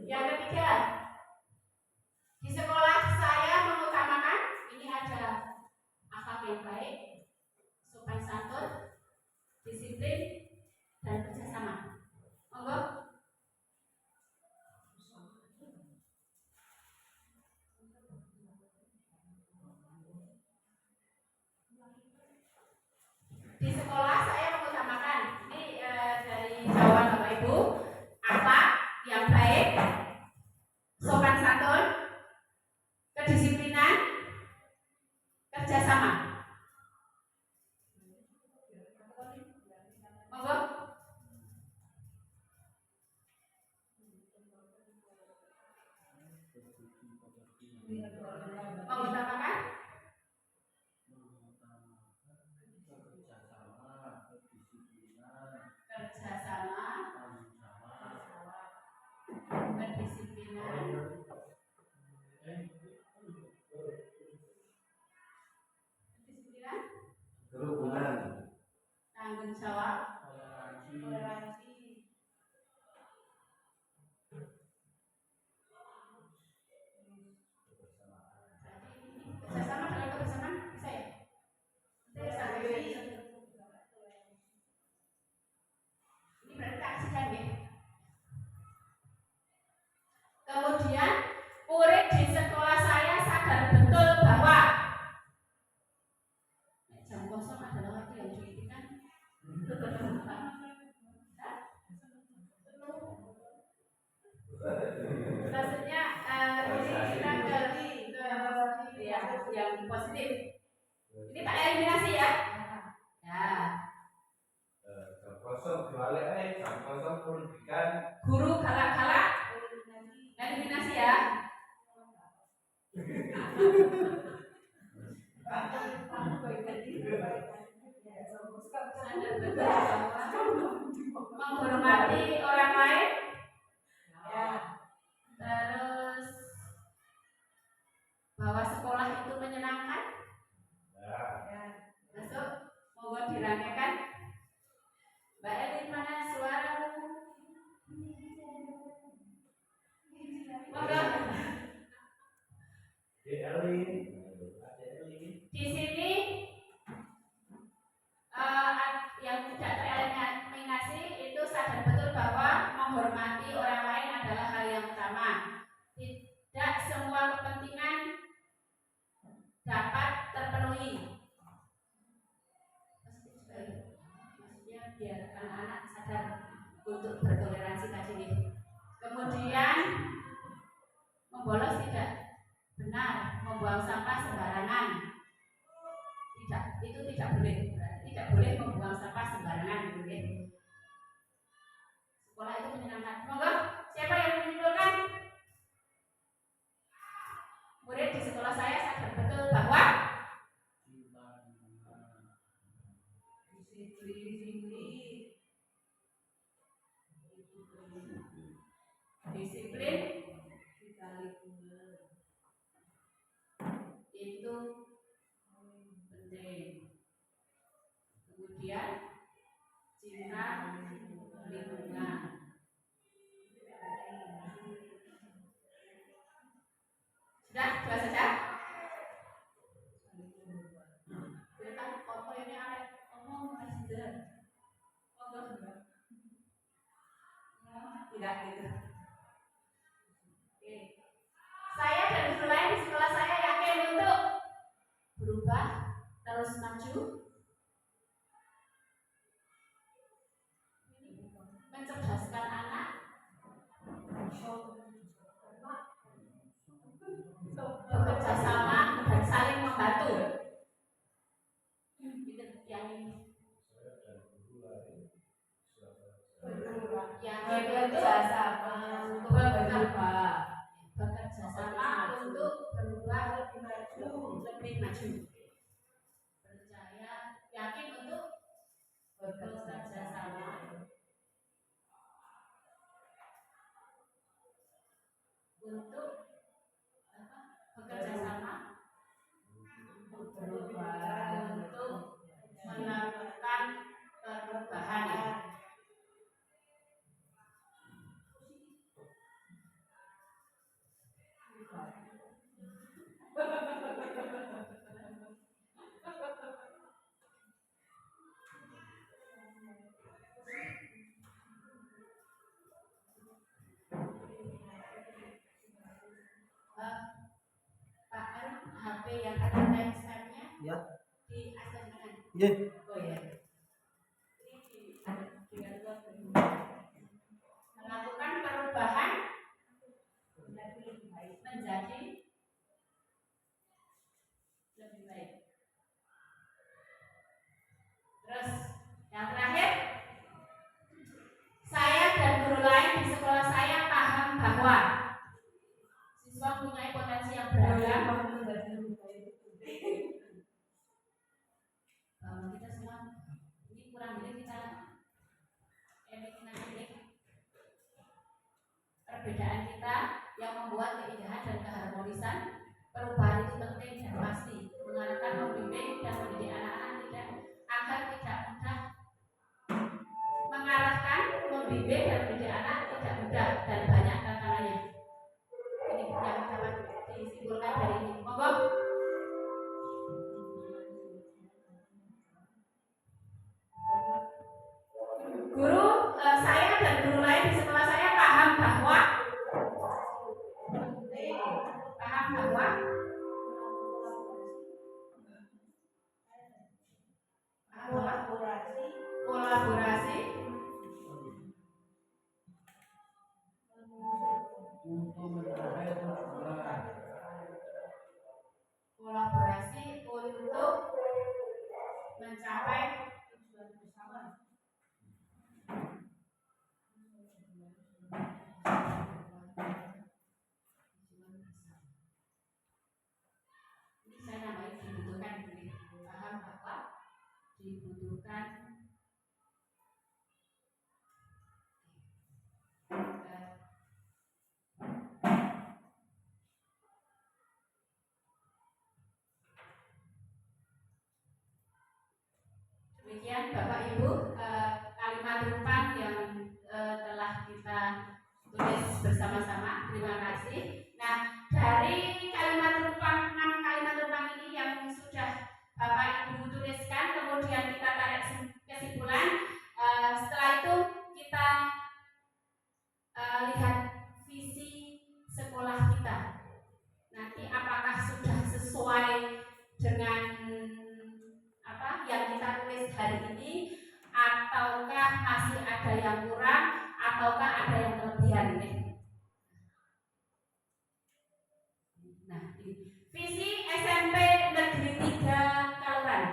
Yang ketiga, di sekolah saya mengutamakan ini ada akhlak yang baik, sopan santun, disiplin, dan kerjasama. Monggo. Di sekolah saya mengutamakan ini dari jawaban Bapak Ibu, akhlak yang baik, sopan santun, kedisiplinan, kerjasama. Monggo. Mengutamakan kerjasama, kedisiplinan, kerukunan, tanggung jawab, toleransi. Kerjasama dalam kebersamaan bisa ya? Ini berarti taksikan ya. Kemudian murid di sekolah saya sadar betul bahwa jam kosong adalah waktu yang diinginkan. Maksudnya ini kita ke yang positif. Ini tak eliminasi ya? Ya. Jam kosong balik jam kosong pendidikan. Guru galak-galak eliminasi ya. Sadar betul bahwa menghormati orang lain. Ya. Terus bahwa sekolah itu menyenangkan. Ya. Masuk, monggo dirangkaikan. Mbak Elin, mana suaramu? Monggo. Di sini yang tidak tereliminasi itu sadar betul bahwa menghormati orang lain adalah hal yang utama. Tidak semua kepentingan dapat terpenuhi. Maksudnya biar anak-anak sadar untuk bertoleransi tadi nih. Kemudian membolos tidak benar, membuang sampah sembarangan. Itu tidak boleh. Tidak boleh membuang sampah sembarangan, gitu ya. Sekolah itu menyenangkan. Monggo, siapa yang menyimpulkan? Murid di sekolah saya sadar betul bahwa disiplin itu penting. Kemudian cinta lingkungan. Sudah, dua saja. Kita foto ini ada ngomong presiden. berubah, terus maju, mencerdaskan anak, bekerja sama dan saling membantu. Yang ini. Yang bekerja sama untuk lebih maju. Percaya, yakin untuk bekerja sama. Untuk bekerja sama untuk melakukan perubahan. Pak HP yang ada timestamp-nya Ya. di atas mana? Iya. Oh ya. Melakukan perubahan menjadi lebih baik. Terus yang terakhir, saya dan guru lain di sekolah saya paham bahwa siswa punya potensi yang beragam. Kita semua ini kurang lebih kita perbedaan kita yang membuat keindahan dan keharmonisan. Perubahan itu penting dan pasti mengarahkan membimbing dan mendidik anak-anak tidak agar tidak mudah mengarahkan membimbing dan mendidik anak tidak mudah dan banyak tantangannya. Ini yang dapat disimpulkan dari ini. Monggo. Guru saya dan guru lain di sekolah saya paham bahwa kolaborasi untuk mencapai tujuan. Kolaborasi untuk mencapai tujuan bersama. Ini saya namanya dibutuhkan, paham apa? Dibutuhkan demikian Bapak Ibu kalimat rupan yang telah kita tulis bersama-sama. Terima kasih. Nah, dari kalimat rupan 6 kalimat rupan ini yang sudah Bapak Ibu tuliskan, kemudian kita tarik kesimpulan. Setelah itu kita lihat visi sekolah kita. Nanti apakah sudah sesuai dengan apa yang kita tulis hari ini, ataukah masih ada yang kurang, ataukah ada yang kelebihan ini? Nah, visi SMP Negeri 3 Kaluran,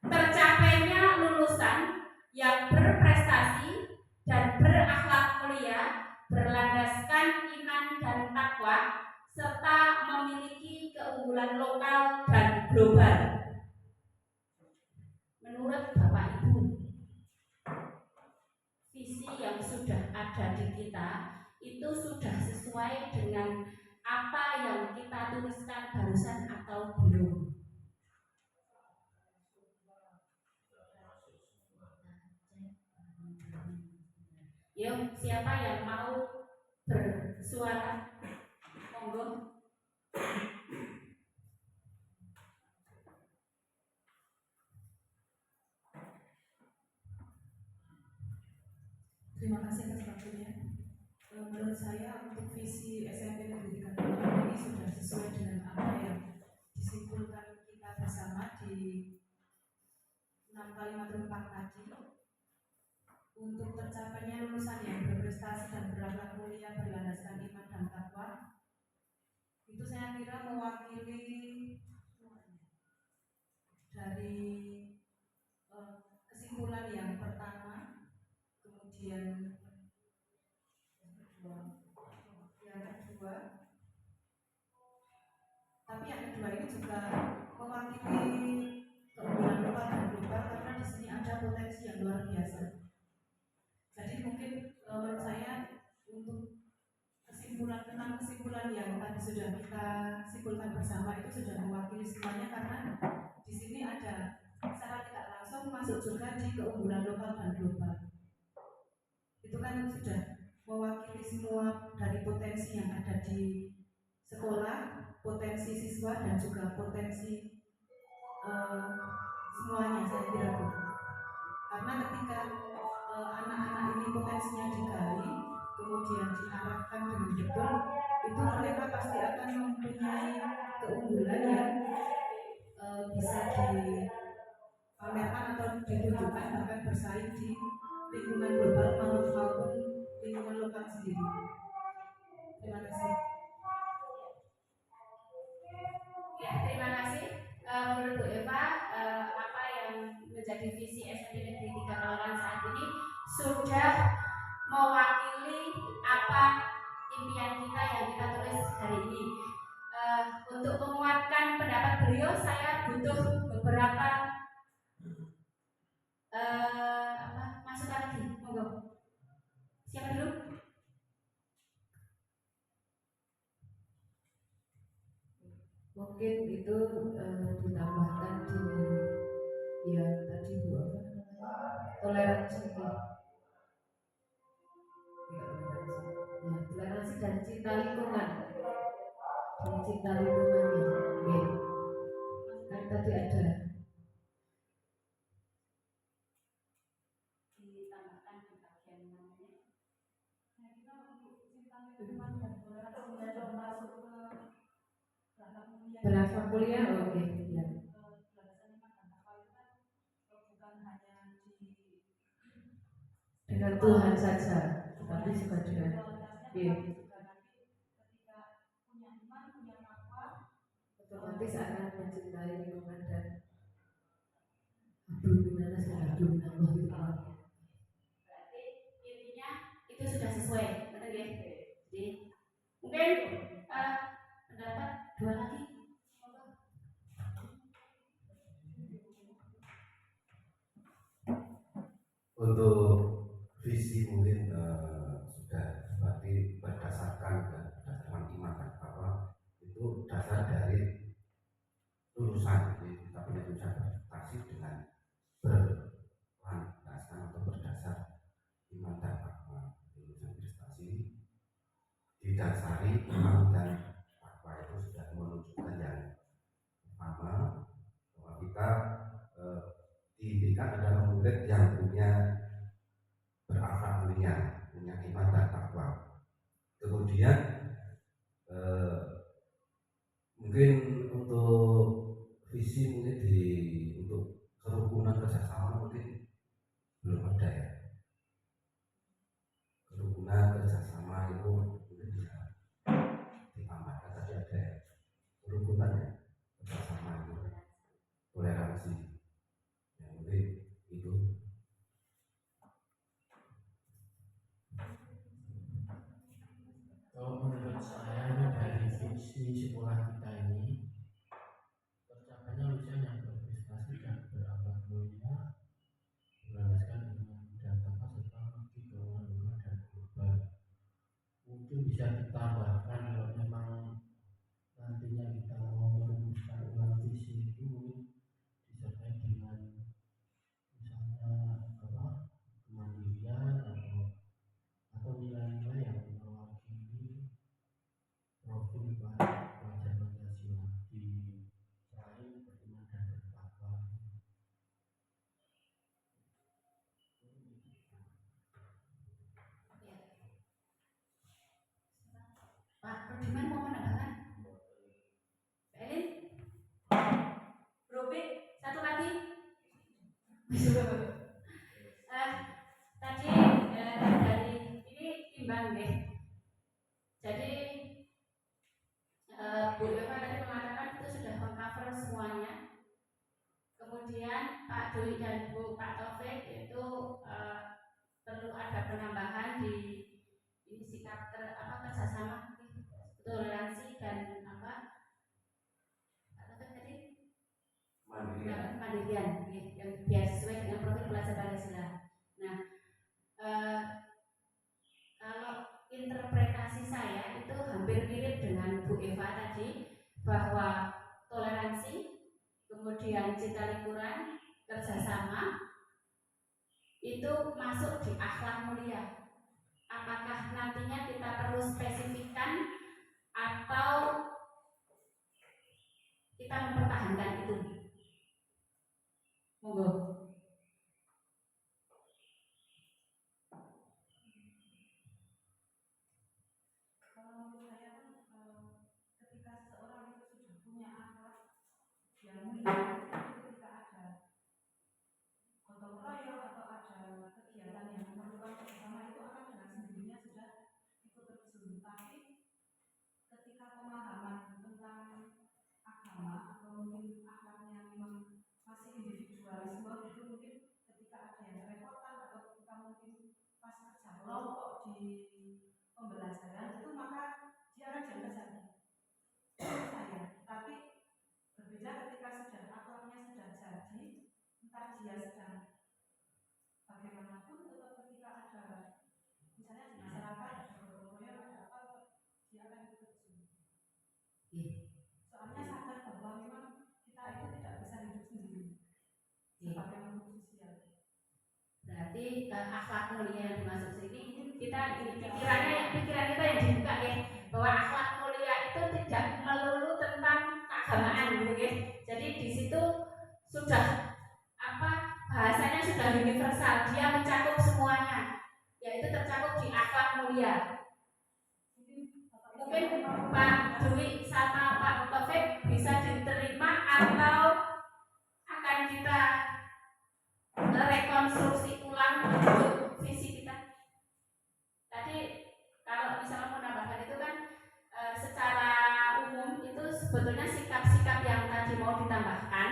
tercapainya lulusan yang berprestasi dan berakhlak mulia, berlandaskan iman dan takwa, serta memiliki keunggulan lokal dan global. Menurut Bapak Ibu, visi yang sudah ada di kita itu sudah sesuai dengan apa yang kita tuliskan barusan atau belum? Yuk, siapa yang mau bersuara? Monggo. Terima kasih atas waktunya. Menurut saya untuk visi SMP Negeri 3 Kaluran ini sudah sesuai dengan apa yang disimpulkan kita bersama di 6 kalimat 4 tadi, untuk tercapainya lulusan yang berprestasi dan berakhlak mulia berlandaskan iman dan takwa, itu saya kira mewakili dari kesimpulan yang pertama, kemudian yang kedua, tapi yang kedua ini juga mewakili keunggulan lokal dan global karena di sini ada potensi yang luar biasa. Jadi mungkin menurut saya untuk enam kesimpulan yang tadi sudah kita simpulkan bersama itu sudah mewakili semuanya, karena di sini ada secara tidak langsung masuk juga di keunggulan lokal dan global. Itu kan sudah mewakili semua dari potensi yang ada di sekolah, potensi siswa dan juga potensi semuanya, saya kira Bu. Karena ketika anak-anak ini potensinya digali, kemudian diarahkan dengan betul, itu mereka pasti akan mempunyai keunggulan yang bisa dipamerkan atau ditunjukkan, bahkan bersaing di lingkungan global maupun lingkungan lokal sendiri. Terima kasih. Ya, terima kasih. Menurut Bu Eva, apa yang menjadi visi SMP Negeri 3 Kelurahan saat ini sudah mewakili apa impian kita yang kita tulis hari ini. Untuk menguatkan pendapat beliau, saya butuh beberapa masukan lagi. Monggo. Siapa dulu? Mungkin itu ditambahkan di yang tadi Bu apa namanya, toleransi toleransi dan cinta lingkungan, cinta lingkungannya, kan tadi ada Ditambahkan di bagian namanya. Nah, kita untuk cinta lingkungan dan toleransi sudah masuk ke berakhlak mulia, oke, ya. Dengan Tuhan saja, tapi juga dengan otomatis akan mencintai lingkungan dan Berarti intinya itu sudah sesuai, benar ya? Jadi mungkin pendapat dua lagi. Untuk visi mungkin sudah berarti berdasarkan iman dan takwa, itu dasar dari lulusan. Jadi kita punya tujuan berprestasi dengan berlandaskan atau berdasar iman dan takwa. Lulusan prestasi didasari iman dan takwa itu sudah menunjukkan yang pertama bahwa kita dididik adalah murid yang punya berakhlak mulia, punya iman dan takwa. Kemudian mungkin untuk visi mungkin untuk kerukunan kerjasama mungkin belum ada ya. Kerukunan kerjasama itu mungkin bisa ditambahkan, tapi ada ya. Kerukunan ya, kerjasama itu, toleransi. Itu kalau menurut saya ini dari visi sekolah kita ini tercapainya lulusan yang berprestasi dan berakhlak mulia Tadi dari ini timbang deh. Jadi Bu Eva tadi mengatakan itu sudah mengcover semuanya. Kemudian Pak Dwi dan Pak Taufik itu perlu ada penambahan di ini sikap kerjasama, toleransi dan Pak Taufik tadi mandirian, yang biar sesuai dengan profil pelajar Pancasila. Nah, kalau interpretasi saya itu hampir mirip dengan Bu Eva tadi, bahwa toleransi, kemudian cinta lingkungan, kerjasama itu masuk di akhlak mulia. Apakah nantinya kita perlu spesifikkan atau kita mempertahankan itu? Monggo. Kalau menurut saya ketika seseorang itu sudah punya akhlak yang mulia, ketika ada gotong royong atau ada kegiatan yang memerlukan kerjasama itu akan dengan sendirinya sudah ikut terjun. Tapi ketika pemahaman tentang agama atau mungkin akhlaknya memang masih individualisme, itu mungkin ketika ada yang repotan atau ketika mungkin pas kerja kelompok di pembelajaran itu, maka dia akan jadi kerjanya saya. Tapi berbeda ketika sudah akhlaknya sudah jadi, entah dia sedang bagaimanapun, tetap ketika ada misalnya di masyarakat ada gotong-royong, ada apa, dia akan ikut terjun. Soalnya sadar bahwa memang kita itu tidak bisa hidup sendiri sebagai makhluk sosial. Berarti akhlak mulia yang dimaksud sini kita pikiran kita yang dibuka ya, bahwa akhlak mulia itu tidak melulu tentang keagamaan gitu ya. Jadi di situ sudah bahasanya sudah universal, dia mencakup semuanya, yaitu tercakup di akhlak mulia. Mungkin Pak Dwi sama Pak Taufik bisa diterima atau akan kita rekonstruksi ulang untuk visi kita. Tadi kalau misalnya menambahkan itu kan secara umum itu sebetulnya sikap-sikap yang tadi mau ditambahkan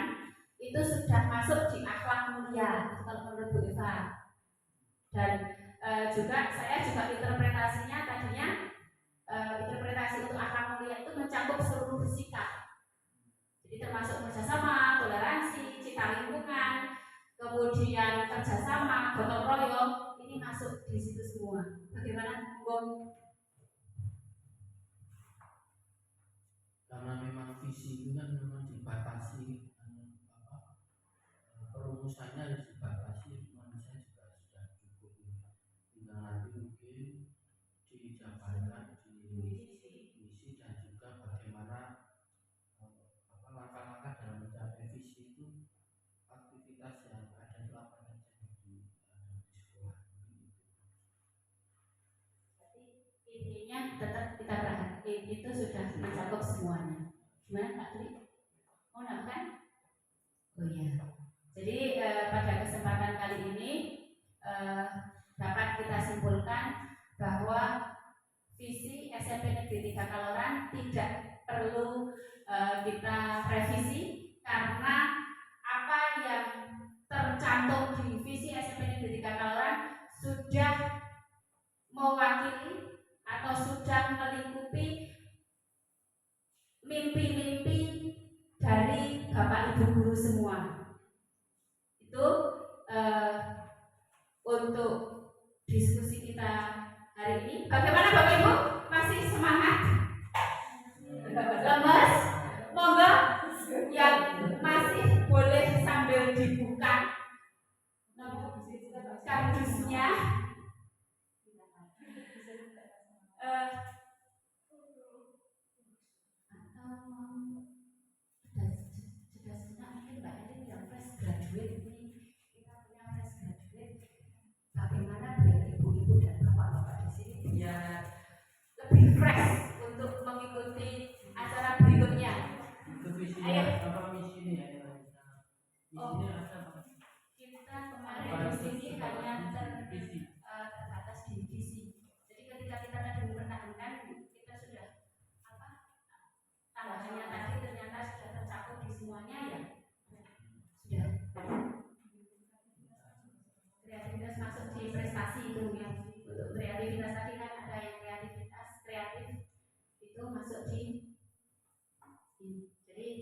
itu sudah masuk di akhlak mulia, itu kalau menurut Bu Eva. Dan juga saya juga interpretasinya tadinya interpretasi untuk akhlak mulia itu mencakup seluruh sikap. Jadi termasuk kerjasama, toleransi, cinta lingkungan, kemudian kerjasama, gotong royong, ini masuk di situ semua. Bagaimana, Bung? Karena memang visi itu kan memang dibatasi, perumusannya harus dibatasi, manusia juga sudah cukup. Tinggal nanti mungkin dijabarkan di visi dan juga bagaimana langkah-langkah dalam mencapai visi itu, aktivitas yang ada itu apa saja di sekolah. Intinya tetap kita perhati, itu sudah mencakup semuanya. Gimana Pak Tri? Mau nambahkan? Oh iya. Jadi pada kesempatan kali ini dapat kita simpulkan bahwa visi SMP Negeri 3 Kaloran tidak perlu kita revisi, karena apa yang tercantum di visi SMP Negeri 3 Kaloran sudah mewakili atau sudah melingkupi mimpi-mimpi dari Bapak Ibu guru semua. Itu untuk diskusi kita hari ini. Bagaimana Bapak Ibu? Masih semangat? Lemes? Monggo yang masih boleh sambil dibuka kardusnya. Sudah senang mungkin Mbak Erin yang fresh graduate ini, kita punya fresh graduate. Bagaimana biar ibu-ibu dan bapak-bapak di sini biar lebih fresh untuk mengikuti acara berikutnya? Itu visinya apa, misinya ya? Misinya ada apa? Kita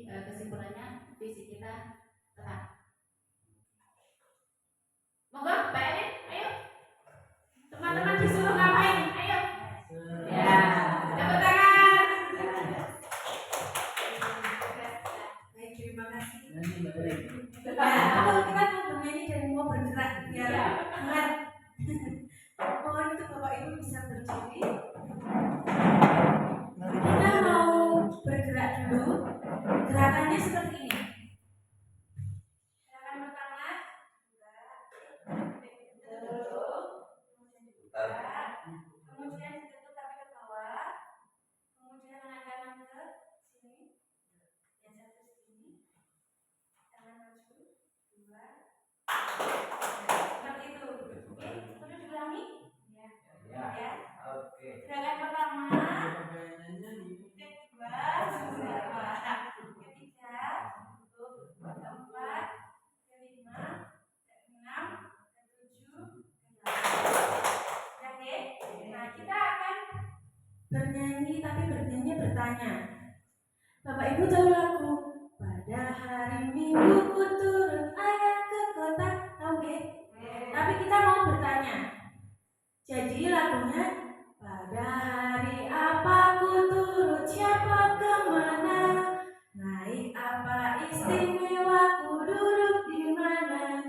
kesimpulannya visi kita tetap. Monggo Mbak Erin, ayo. Teman-teman disuruh ngapain? Ayo. Ya, tepuk tangan. Baik, terima kasih. Nanti Mbak Erin. Kalau kita mau bernyanyi dan mau bergerak biar hangat. Mohon itu Bapak Ibu bisa berdiri. Kita mau bergerak dulu. Gerakannya seperti ini. Gerakan pertama, kemudian ditutup tapi ke bawah, kemudian tangan kanan ke sini, yang satu sini, tangan maju, dua, seperti itu. Oke, perlu diulangi? Ya. Ya. Oke. Gerakan pertama, kedua, ketiga, keempat, kelima, keenam, ketujuh, ke-8. Oke. Nah, kita akan bernyanyi tapi bernyanyi bertanya. Bapak Ibu tahu lagu pada hari Minggu ku turun ayah ke kota, tahu nggih? Tapi kita mau bertanya. Jadi lagunya pada hari apa ku turun siapa kemana, naik apa istimewa, ku duduk di mana,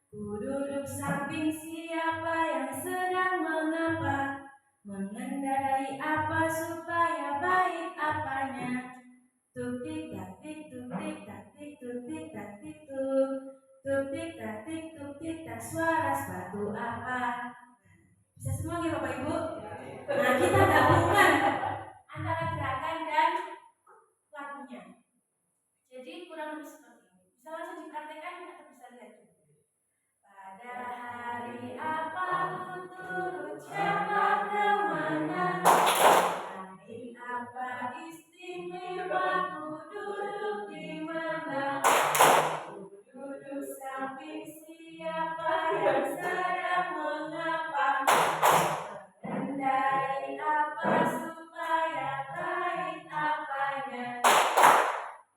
ku duduk samping siapa yang sedang mengapa, mengendarai apa supaya baik apanya, tuk tik tak tik tuk tik tak tik tuk tik tak tik tuk tik tak tik tuk tik tak, suara sepatu apa. Bisa semua nih Bapak Ibu? Nah, kita gabungkan antara gerakan dan lagunya. Jadi kurang lebih seperti ini. Bisa langsung dipraktekkan atau bisa lihat dulu. Pada hari apa ku turun siapa kemana, hari apa istimewa, ku duduk di mana, ku duduk samping siapa yang sedang mengapa, mengendai apa supaya baik apanya,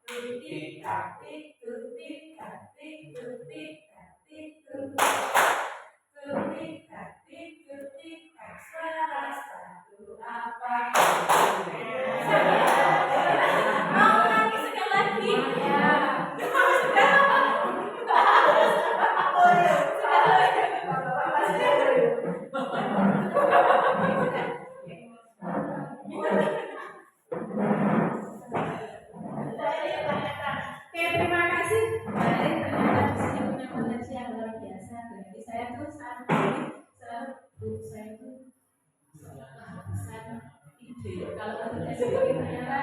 tutik tak tik tutik tak tik tutik tak tik tutik tak tik tutik tak, suara satu apa. Mau lagi sekali lagi? Oke, terima kasih. Dari ternyata di sini punya potensi yang luar biasa. Jadi saya tuh saat ini saya tuh kehabisan ide. Kalau untuk SPG ternyata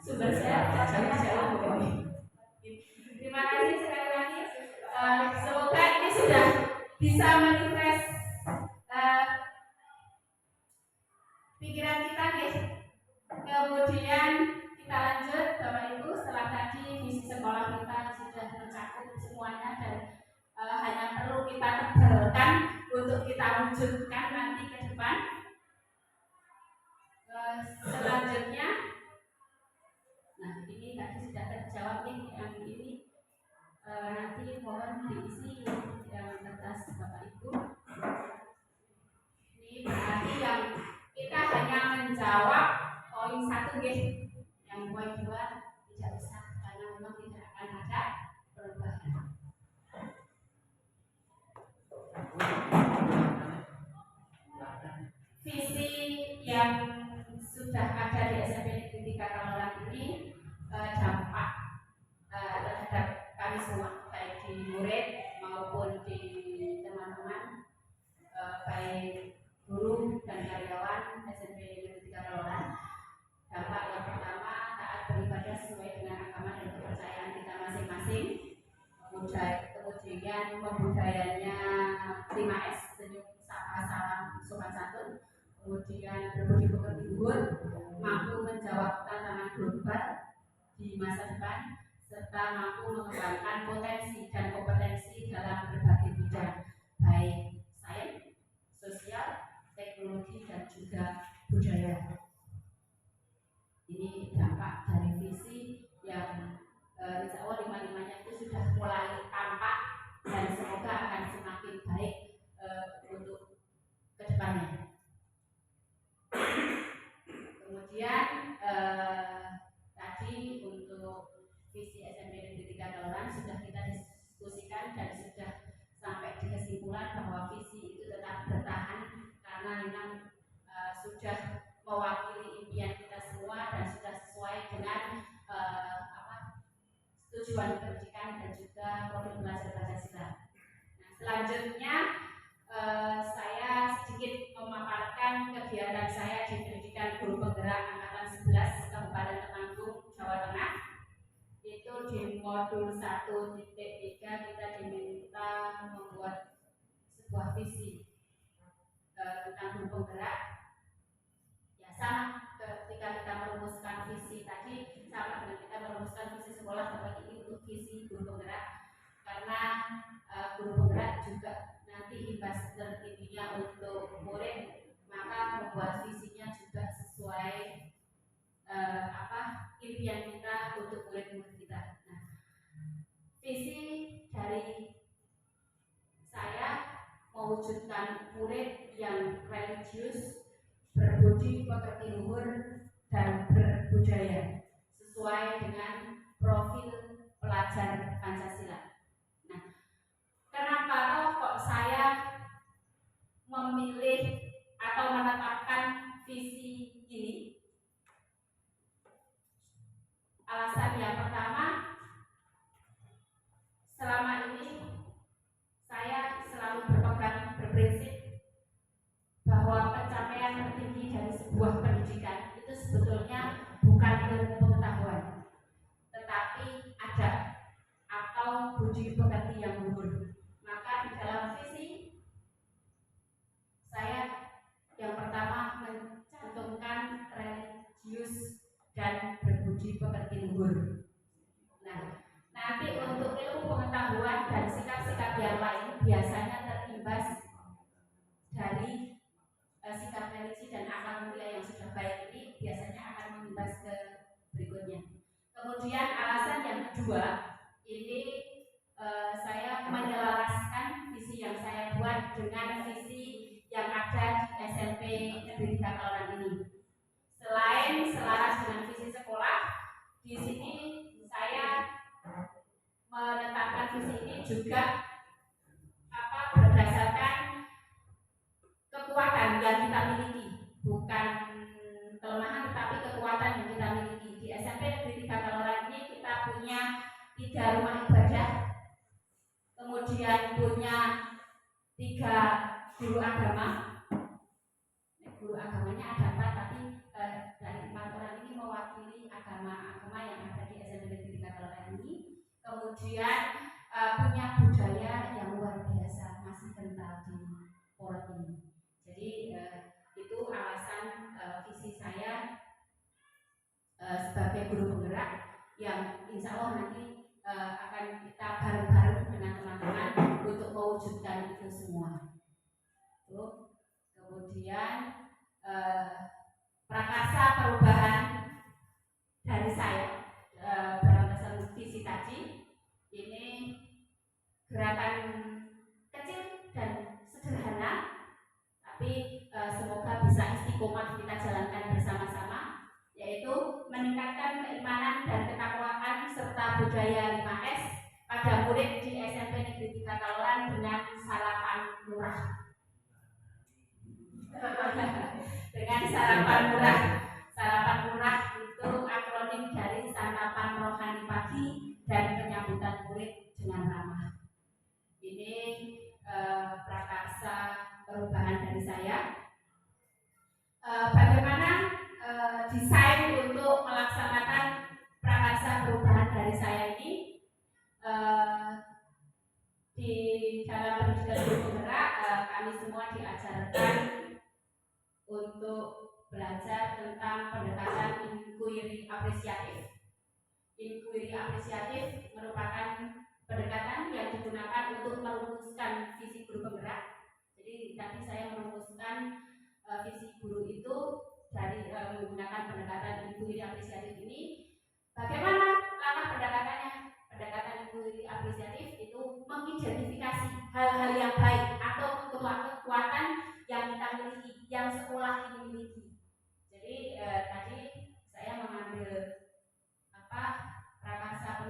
sumber saya jauh-jauh. Terima kasih sekali lagi. Semoga ini sudah bisa menrefresh pikiran kita, guys. Kemudian kita lanjut Bapak Ibu, setelah tadi visi sekolah kita sudah mencakup semuanya dan hanya perlu kita tebalkan untuk kita wujudkan nanti ke depan. Selanjutnya, nah ini tadi sudah terjawab nih, yang ini nanti mohon diisi yang kertas Bapak Ibu. Ini berarti yang kita hanya menjawab poin 1 guys, yang poin 2 tidak usah karena memang tidak akan ada perubahan. Visi yang sudah ada di SMP Negeri 3 Kaloran ini dampak terhadap kami semua, baik di murid maupun di teman-teman, baik guru dan karyawan SMP Negeri 3 Kaloran. Dampak yang pertama, taat beribadah sesuai dengan agama dan kepercayaan kita masing-masing. Kemudian pembudayanya 5S, senyum, sapa, salam, sopan santun. Kemudian berbudi pekerti luhur, mampu menjawab tantangan global di masa depan, serta mampu mengembangkan potensi dan kompetensi dalam berbagai bidang, baik sains, sosial, teknologi, dan juga budaya. Ini dampak dari visi yang visi SMP Negeri 3 Taloran sudah kita diskusikan dan sudah sampai di kesimpulan bahwa visi itu tetap bertahan karena memang sudah mewakili impian kita semua dan sudah sesuai dengan tujuan pendidikan dan juga profil belajar Pancasila. Nah, selanjutnya saya sedikit memaparkan kegiatan saya di pendidikan guru penggerak angkatan 11 Kabupaten Temanggung, Jawa Tengah. Itu di modul 1.3 kita diminta membuat sebuah visi tentang guru penggerak. Ya, sama ketika kita merumuskan visi tadi sama dengan kita merumuskan visi sekolah, tetapi itu visi guru penggerak karena guru penggerak juga nanti imbas tertingginya untuk murid, maka membuat visinya juga sesuai impian kita untuk murid-murid kita. Nah, visi dari saya mewujudkan murid yang religius, berbudi pekerti luhur dan berbudaya sesuai dengan profil pelajar Pancasila. Nah, kenapa kok saya memilih atau menetapkan visi ini? Alasan yang pertama, selama ini saya selalu berprinsip bahwa pencapaian tertinggi dari sebuah pendidikan itu sebetulnya bukan ilmu pengetahuan, tetapi adab atau budi pekerti yang luhur. Maka di dalam visi saya yang pertama mencantumkan religius dan berbudi pekerti luhur. Nah, nanti untuk ilmu pengetahuan dan sikap-sikap yang lain biasanya terimbas dari sikap religi dan akhlak mulia yang sudah baik ini biasanya akan mengimbas ke berikutnya. Kemudian alasan yang kedua, ini saya menyelaraskan visi yang saya buat dengan visi yang ada di SMP Negeri 3 Taloran ini. Selain selaras dengan visi sekolah, di sini saya menetapkan visi ini juga berdasarkan kekuatan yang kita miliki, bukan kelemahan tetapi kekuatan yang kita miliki. Di SMP Negeri 3 Taloran ini kita punya 3 rumah ibadah, kemudian punya 3 guru agama. Guru agamanya ada 4, tapi dari 4 orang ini mewakili agama-agama yang ada di SMP Negeri 3 Taloran ini. Kemudian punya budaya yang luar biasa, masih kental di Polres ini. Jadi itu alasan visi saya sebagai guru penggerak yang insya Allah nanti akan kita bareng-bareng dengan teman-teman untuk mewujudkan itu semua. Kemudian prakarsa perubahan dari saya berdasarkan visi tadi, ini gerakan kecil dan sederhana, tapi semoga bisa istiqomah kita jalankan bersama-sama, yaitu meningkatkan keimanan dan ketakwaan serta budaya 5S pada murid di SMP Negeri 3 Taloran dengan sarapan murah. Dengan sarapan murah. Sarapan murah itu akronim dari santapan rohani pagi dan penyambutan murid dengan ramah. Ini prakarsa perubahan dari saya. Bagaimana desain untuk melaksanakan prakarsa perubahan dari saya ini? Di dalam pendidikan guru penggerak kami semua diajarkan untuk belajar tentang pendekatan inquiry apresiatif. Inquiry apresiatif merupakan pendekatan yang digunakan untuk merumuskan visi guru penggerak. Jadi tadi saya merumuskan visi guru itu dari menggunakan pendekatan inquiry apresiatif ini. Bagaimana langkah pendekatannya? Pendekatan inquiry apresiatif itu mengidentifikasi hal-hal yang baik atau kekuatan yang kita miliki, yang sekolah ini miliki. Jadi tadi saya mengambil prakarsa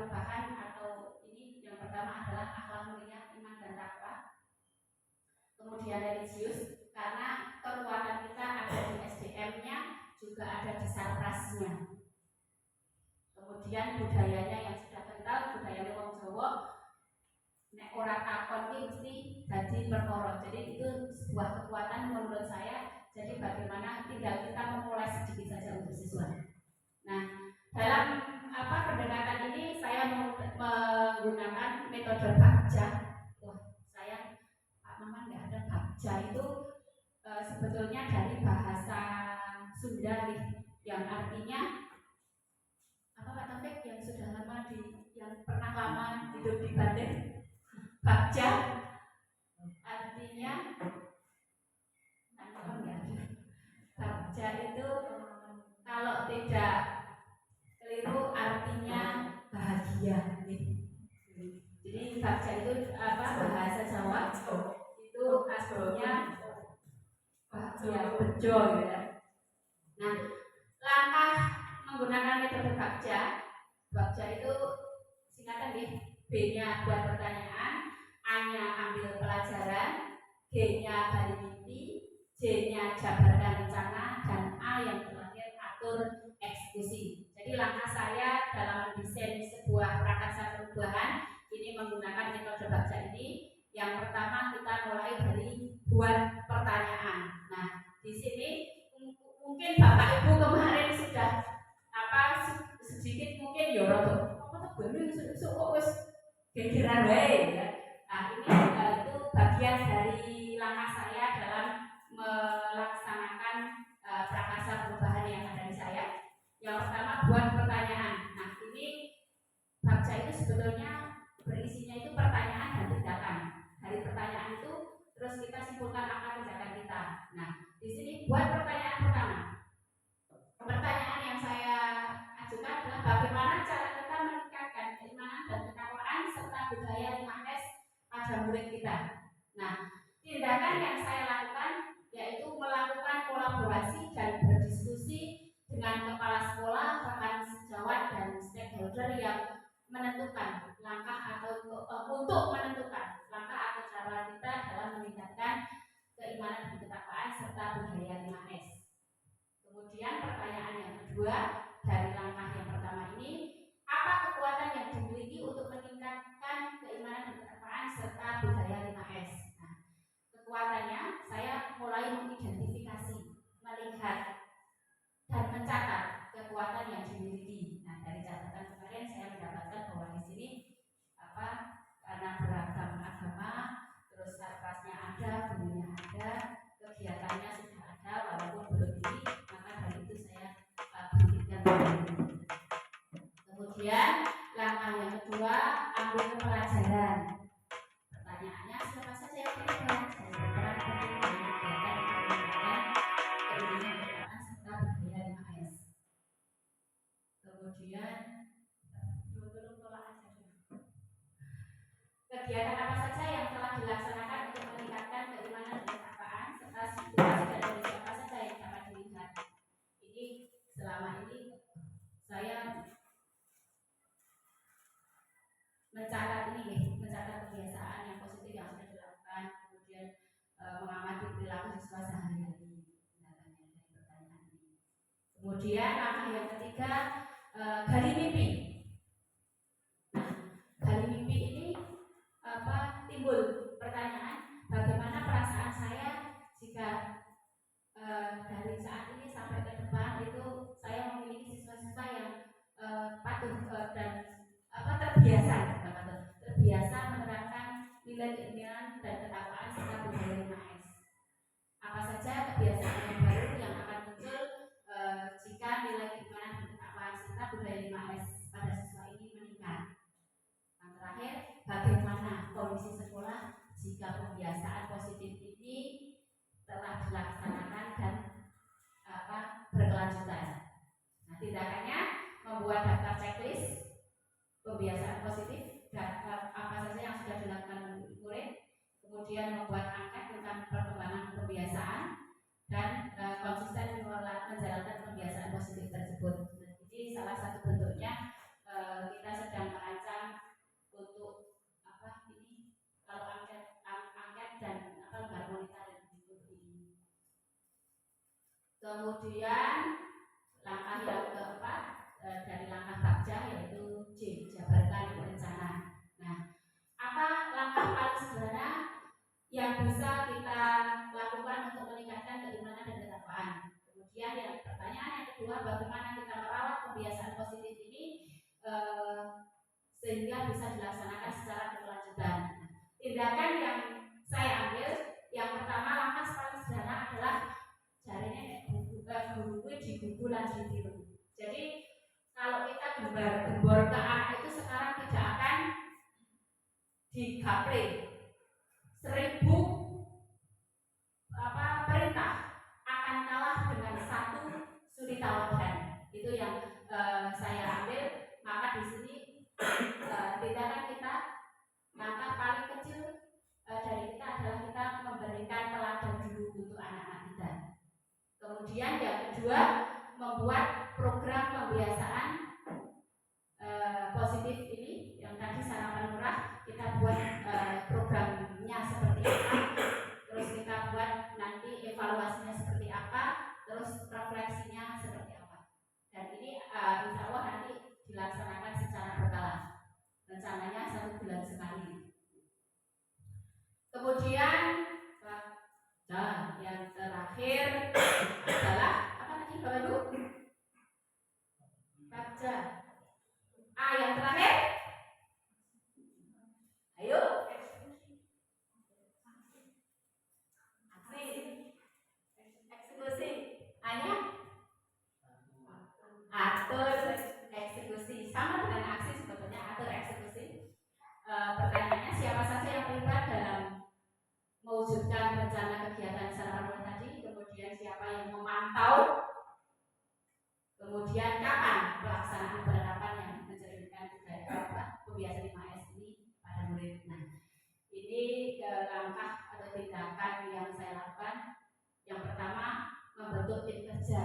kemudian religius, karena kekuatan kita ada di SDM-nya, juga ada di sarprasnya. Kemudian budayanya yang sudah kental, budaya wong Jawa, nek ora takon iki mesti dadi perkara. Jadi itu sebuah kekuatan menurut saya. Jadi bagaimana tinggal kita memulai sedikit saja untuk siswa. Nah, dalam pendekatan ini saya menggunakan metode Bagja. Wah, saya Pak Maman nggak ada Bagja itu sebetulnya dari bahasa Sunda nih, yang artinya apa Pak Taufik yang sudah lama yang pernah lama hidup di Bandung. Bagja artinya Bagja itu kalau tidak keliru artinya bahagia. Jadi Bagja itu bahasa Jawa itu aslinya bahagia, bejo ya. Nah, langkah menggunakan metode Bagja itu singkatan nih, B-nya buat pertanyaan, A-nya ambil pelajaran, G-nya gali mimpi, J-nya jabarkan rencana, dan A yang terakhir atur eksekusi. Jadi langkah saya dalam mendesain sebuah prakarsa perubahan ini menggunakan metode Bagja ini. Yang pertama kita mulai dari buat pertanyaan. Nah, di sini mungkin Bapak Ibu kemarin sudah sedikit mungkin ya rada apa tuh kok wis gegeran wae ya. Nah, ini itu bagian dari langkah saya dalam melaksanakan prakarsa perubahan yang ada di saya. Yang pertama buat pertanyaan. Nah, ini Bagja itu sebetulnya berisinya itu pertanyaan dan tindakan. Dari pertanyaan itu terus kita simpulkan apa tindakan kita. Nah, di sini buat pertanyaan pertama. Pertanyaan yang saya ajukan adalah bagaimana cara kita meningkatkan keimanan dan ketakwaan serta budaya 5S pada murid kita. Nah, tindakan yang saya lakukan yaitu melakukan kolaborasi dan berdiskusi dengan kepala sekolah, rekan sejawat dan stakeholder yang menentukan langkah atau untuk menentukan langkah atau cara kita dalam meningkatkan keimanan dan ketakwaan serta budaya 5S. Kemudian pertanyaan yang kedua dari langkah yang pertama ini, apa kekuatan yang dimiliki untuk meningkatkan keimanan dan ketakwaan serta budaya 5S? Nah, kekuatannya saya mulai mengidentifikasi, melihat dan mencatat kekuatan yang dimiliki. Nah, dari catatan kemarin saya mendapatkan bahwa di sini karena beragam agama, terus sarkasnya ada, bunyinya ada, kegiatannya sudah ada walaupun belum ini, maka dari itu saya bangkitkan. Kemudian langkah yang kedua, ambil pelajaran. Pertanyaannya siapa saja yang berperan berperan penting dalam kegiatan keimanan serta budaya 5S. Kemudian kegiatan apa saja yang telah dilaksanakan untuk meningkatkan keimanan dan ketakwaan serta situasi dan kondisi apa saja yang dapat dilihat. Ini selama ini saya mencatat kebiasaan yang positif yang sudah dilakukan, kemudian mengamati perilaku siswa sehari-hari. Pertanyaan ini. Kemudian langkah yang ketiga, gali mimpi. Nah, gali mimpi ini timbul pertanyaan bagaimana perasaan saya jika dari saat ini sampai ke depan itu saya memiliki siswa-siswa yang patuh dan terbiasa menerapkan nilai keimanan dan ketakwaan serta budaya 5S. Apa saja kebiasaan yang baru yang akan muncul jika nilai keimanan dan ketakwaan serta budaya 5S pada siswa ini meningkat. Yang terakhir, bagaimana kondisi sekolah jika kebiasaan positif ini telah dilaksanakan dan berkelanjutan. Nah, tindakannya membuat daftar checklist kebiasaan positif dan apa saja yang sudah dilakukan murid, kemudian membuat angket tentang perkembangan kebiasaan dan konsisten menjalankan kebiasaan positif tersebut. Jadi salah satu bentuknya kita sedang merancang untuk kalau angket dan lembar Kemudian langkah yang keempat dari langkah Bagja yaitu J, jabarkan rencana. Nah, apa langkah paling sederhana yang bisa kita lakukan untuk meningkatkan keimanan dan ketakwaan? Kemudian yang pertanyaan yang kedua, bagaimana kita merawat kebiasaan positif ini sehingga bisa dilaksanakan secara berkelanjutan. Tindakan yang saya ambil, yang pertama langkah paling sederhana adalah caranya guru di buku lan ditiru. Jadi kalau kita gembor ke anak itu sekarang tidak akan digapre 1000 perintah akan kalah dengan 1 suri tauladan. Itu yang saya ambil. Maka di sini tindakan kita, langkah paling kecil dari kita adalah kita memberikan teladan dulu untuk anak-anak kita. Kemudian yang kedua, membuat program pembiasaan positif ini yang tadi sarapan murah, kita buat programnya seperti apa, terus kita buat nanti evaluasinya seperti apa, terus refleksinya seperti apa. Dan ini insya Allah nanti dilaksanakan secara berkala, rencananya 1 bulan sekali. Kemudian yang terakhir adalah apa tadi Bapak Ibu? Bagja. Yang terakhir, ayo eksekusi. Hanya atur eksekusi, sama dengan aksi sebetulnya, atur eksekusi. Pertanyaannya, siapa saja yang terlibat dalam mewujudkan rencana kegiatan sarapan tadi, kemudian siapa yang memantau, kemudian kapan pelaksanaan penerapannya mencerminkan kebiasaan 5S ini pada murid. Nah, ini langkah atau tindakan yang saya lakukan. Yang pertama, membentuk tim kerja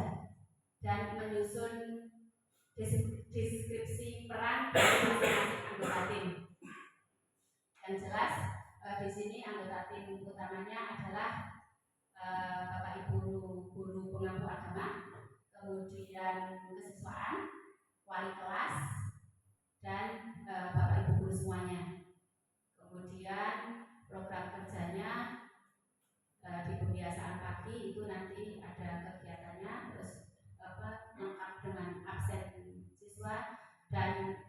dan menyusun deskripsi peran masing-masing anggota tim. Yang jelas di sini anggota tim utamanya adalah Bapak Ibu guru pengampu agama, kemudian kesiswaan, wali kelas, dan Bapak Ibu guru semuanya. Kemudian program kerjanya di pembiasaan pagi itu nanti ada kegiatannya, terus lengkap dengan absen siswa dan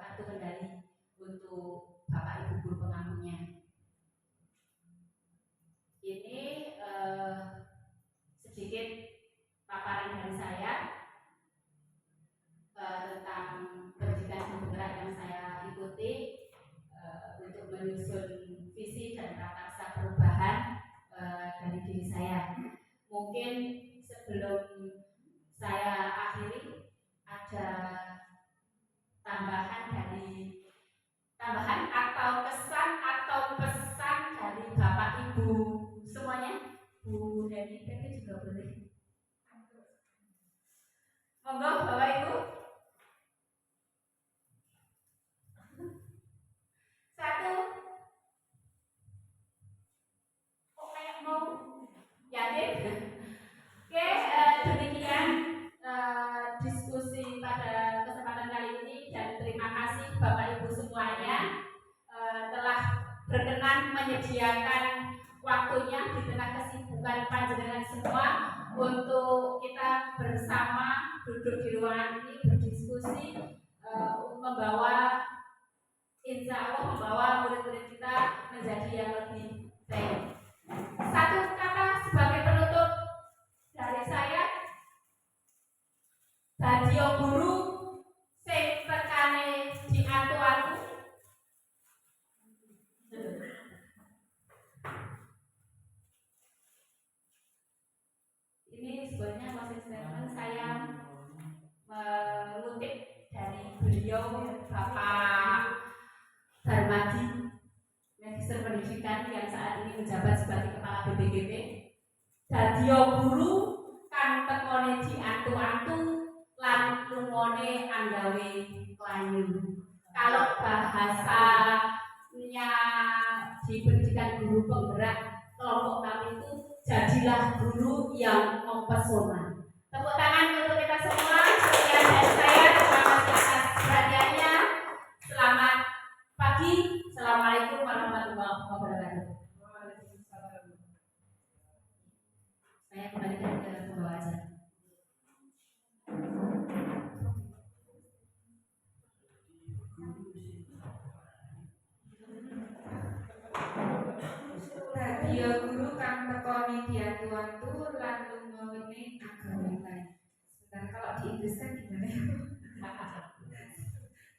kartu kendali untuk Bapak Ibu guru pengampunya. Ini sedikit paparan dari saya tentang pendidikan bergerak yang saya ikuti untuk menyusun visi dan prakarsa perubahan dari diri saya. Mungkin sebelum saya akhiri ada tambahan atau kesan atau pesan dari Bapak Ibu semuanya. Bu Deni juga boleh. Monggo Bapak Ibu. 1. Kok kayak mau yakin? Oke, demikian diskusi pada kesempatan kali ini, dan terima kasih Bapak Ibu semuanya telah berkenan menyediakan waktunya di tengah kesibukan panjenengan semua untuk kita bersama duduk di ruangan ini berdiskusi, insya Allah membawa murid-murid kita menjadi yang lebih baik. 1 kata sebagai penutup dari saya, radio guru sing tekane diatu-atu. Ini sebenarnya closing statement saya mengutip dari beliau Bapak Darmadi, Magister Pendidikan yang saat ini menjabat sebagai Kepala BPGP. Dadio guru kan tekone diantu-antu lan lungone anggawe klayu. Kalau bahasanya di pendidikan guru penggerak kelompok kami itu, jadilah guru yang mempesona. pagi. Assalamualaikum warahmatullahi wabarakatuh. Saya kembalikan ke bawah aja. Radio guru kang teko media tuantu lan lumawene agawitan. Sebentar, kalau di Inggris kan gimana ya?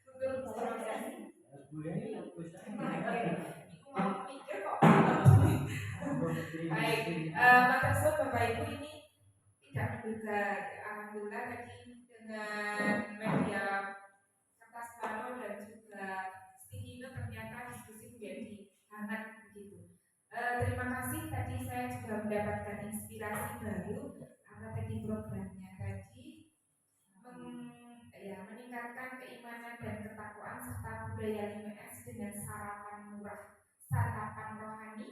Google proses. Iku mau mikir kok. Baik, maksud Bapak Ibu ini tidak menduga, alhamdulillah tadi dengan media kertas baru dan juga sticky note ternyata diskusi menjadi hangat begitu. Terima kasih, tadi saya juga mendapatkan inspirasi baru apa tadi programnya tadi meningkatkan keimanan dan ketakwaan serta budaya 5S dengan sarapan murah, santapan rohani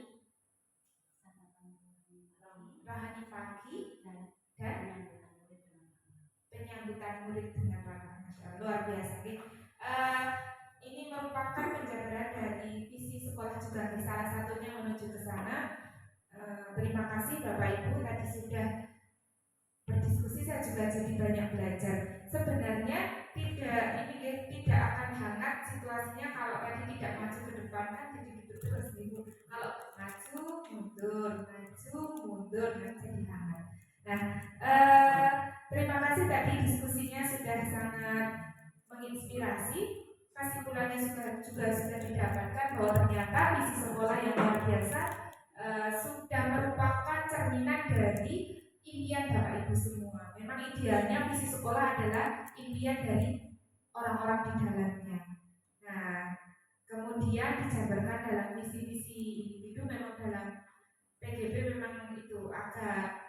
pagi dan penyambutan murid dengan ramah. Masya Allah, luar biasa. Ini merupakan penjabaran dari visi sekolah juga, salah satunya menuju ke sana. Terima kasih Bapak Ibu tadi sudah berdiskusi, saya juga jadi banyak belajar. Sebenarnya tidak akan hangat situasinya kalau tadi tidak maju ke depan, kan jadi terus gitu. Kalau maju mundur jadi hangat. Nah, terima kasih tadi diskusinya sudah sangat menginspirasi. Kesimpulannya juga sudah didapatkan bahwa ternyata misi sekolah yang luar biasa sudah merupakan cerminan dari impian Bapak Ibu semua. Memang idealnya misi sekolah adalah impian dari orang-orang di dalamnya. Nah, kemudian dijabarkan dalam visi-visi individu. Memang dalam PGB memang itu agak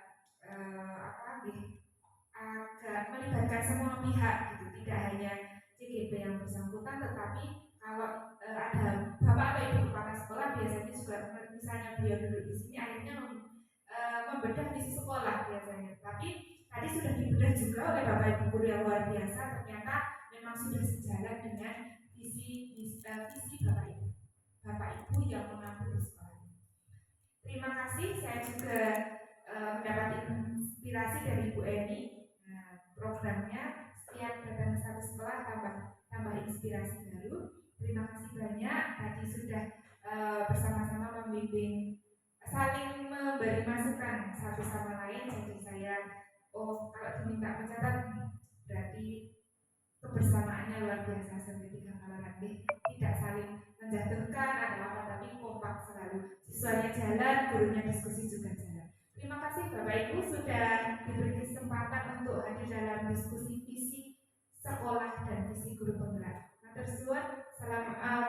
melibatkan semua pihak gitu, tidak hanya CGP yang bersangkutan, tetapi kalau ada bapak atau ibu kepala sekolah biasanya juga, misalnya beliau duduk di sini, akhirnya membedah visi sekolah biasanya. Tapi tadi sudah dibedah juga oleh bapak ibu guru yang luar biasa, ternyata memang sudah sejalan dengan visi bapak ibu yang mengambil di sekolah. Terima kasih, saya juga mendapat inspirasi dari Bu Eni. Programnya setiap datang ke satu sekolah tambah inspirasi baru. Terima kasih banyak, tadi sudah bersama-sama membimbing, saling memberi masukan satu sama lain. Jadi saya kalau diminta mencatat berarti kebersamaannya luar biasa sampai 3 kali lebih, tidak saling menjatuhkan atau apa, tapi kompak selalu, siswanya jalan, gurunya diskusi juga jalan. Terima kasih Bapak Ibu sudah diberi kesempatan untuk hadir dalam diskusi visi sekolah dan visi guru penggerak.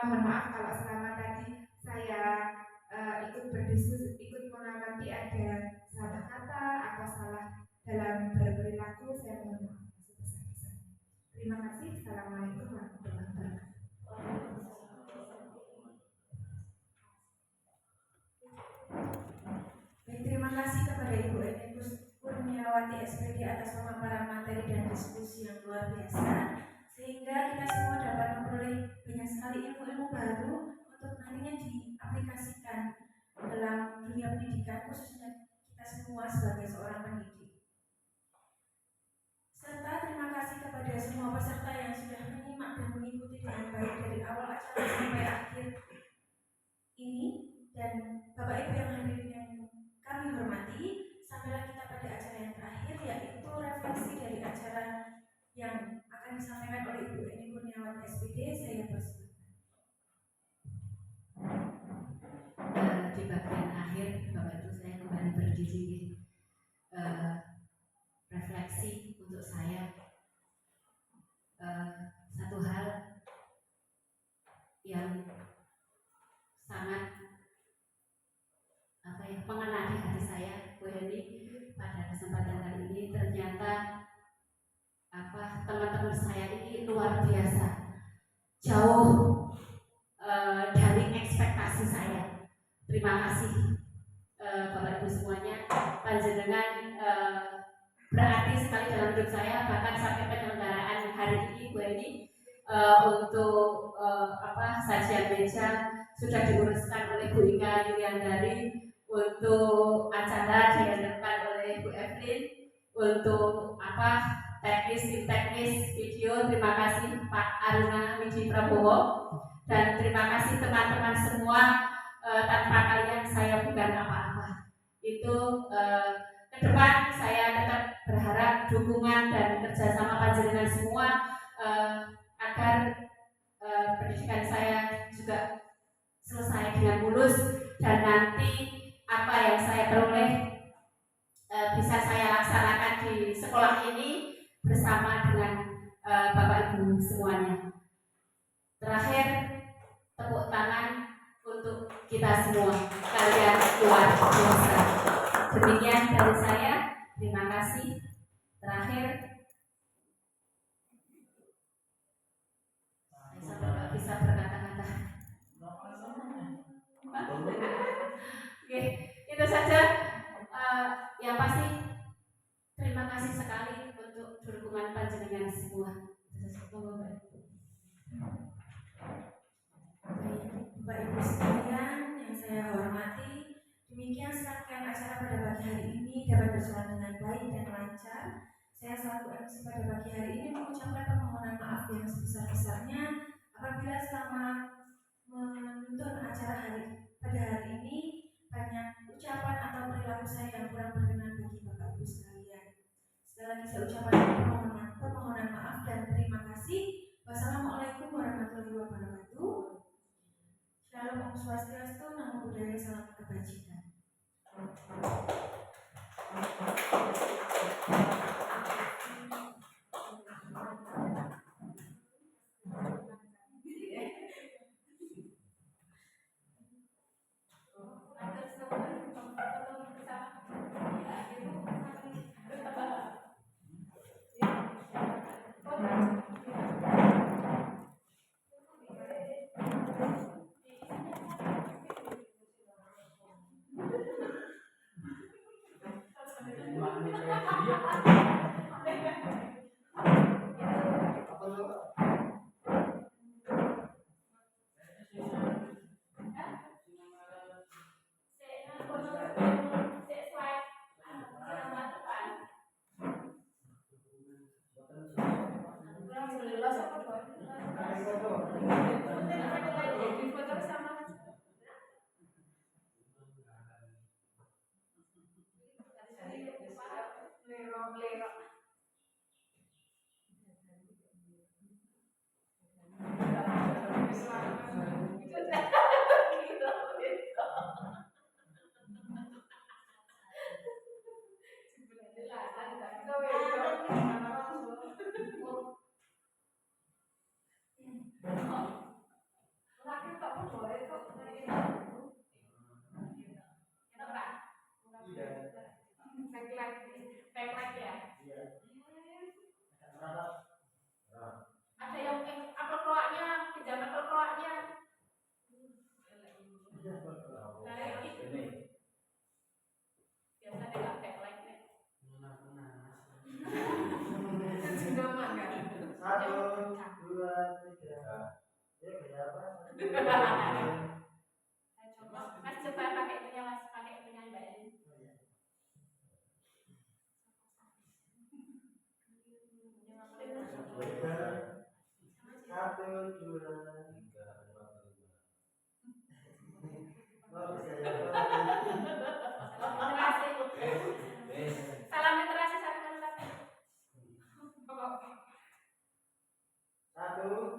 Mohon maaf kalau selama tadi saya ikut berdiskusi, ikut mengamati ada salah kata atau salah dalam berperilaku, saya mohon maaf sebesar-besarnya. Terima kasih. Assalamualaikum warahmatullahi wabarakatuh. Terima kasih kepada Ibu Eni Kurniawati SPD atas pemaparan materi dan diskusi yang luar biasa, sehingga kita semua dapat memperoleh banyak sekali ilmu-ilmu baru untuk nantinya diaplikasikan dalam dunia pendidikan, khususnya kita semua sebagai seorang pendidik. Serta terima kasih kepada semua peserta yang sudah menyimak dan mengikuti dengan baik dari awal acara sampai akhir ini, dan Bapak Ibu yang hadir yang kami hormati. Sampailah kita pada acara yang terakhir, yaitu refleksi dari acara yang akan disampaikan oleh Ibu Eni Kurniawati SPD. Saya persilakan. Di bagian akhir Bapak Ibu, saya kembali berdiri, refleksi untuk saya. Satu hal yang sangat mengena di hati saya, Bu Eni, pada kesempatan kali ini, ternyata teman-teman saya ini luar biasa, jauh dari ekspektasi saya. Terima kasih Bapak Ibu semuanya, panjenengan berarti sekali dalam hidup saya, bahkan sampai penyelenggaraan hari ini Bu Eni untuk sajian meja sudah diuruskan oleh Bu Ika Yuliandari, untuk acara dihadapkan oleh Bu Evelyn, untuk teknis video terima kasih Pak Aruna Wiji Prabowo, dan terima kasih teman-teman semua, tanpa kalian saya bukan apa-apa. Itu ke depan saya tetap berharap dukungan dan kerjasama panjenengan semua, agar pendidikan saya juga selesai dengan mulus, dan nanti apa yang saya peroleh bisa saya laksanakan di sekolah ini bersama dengan Bapak Ibu semuanya. Terakhir, tepuk tangan untuk kita semua, kalian luar biasa. Demikian dari saya, terima kasih. Terakhir, saya sampai nggak bisa berkata-kata. Oke, itu saja. Yang pasti terima kasih sekali untuk dukungan panjenengan semua. Bapak Ibu sekalian yang saya hormati, demikian serangkaian acara pada pagi hari ini dapat berjalan dengan baik dan lancar. Saya selaku MC pada pagi hari ini mengucapkan permohonan maaf yang sebesar-besarnya apabila selama menuntun acara pada hari ini banyak ucapan atau perilaku saya yang kurang berkenan bagi Bapak Ibu sekalian. Sekali lagi saya ucapkan permohonan maaf dan terima kasih. Wassalamualaikum warahmatullahi wabarakatuh. Shalom Om Swastiastu, Namo Buddhaya, salam kebajikan. Ada yang upload roaknya, pinjaman roaknya. Biasanya nggak backlight nih. Satu, dua, tiga. Ya berapa? Mas coba pakai itunya mas, pakai itunya Mbak Elin. Satu, dua, tiga, empat, lima. Salam literasi satu. Satu.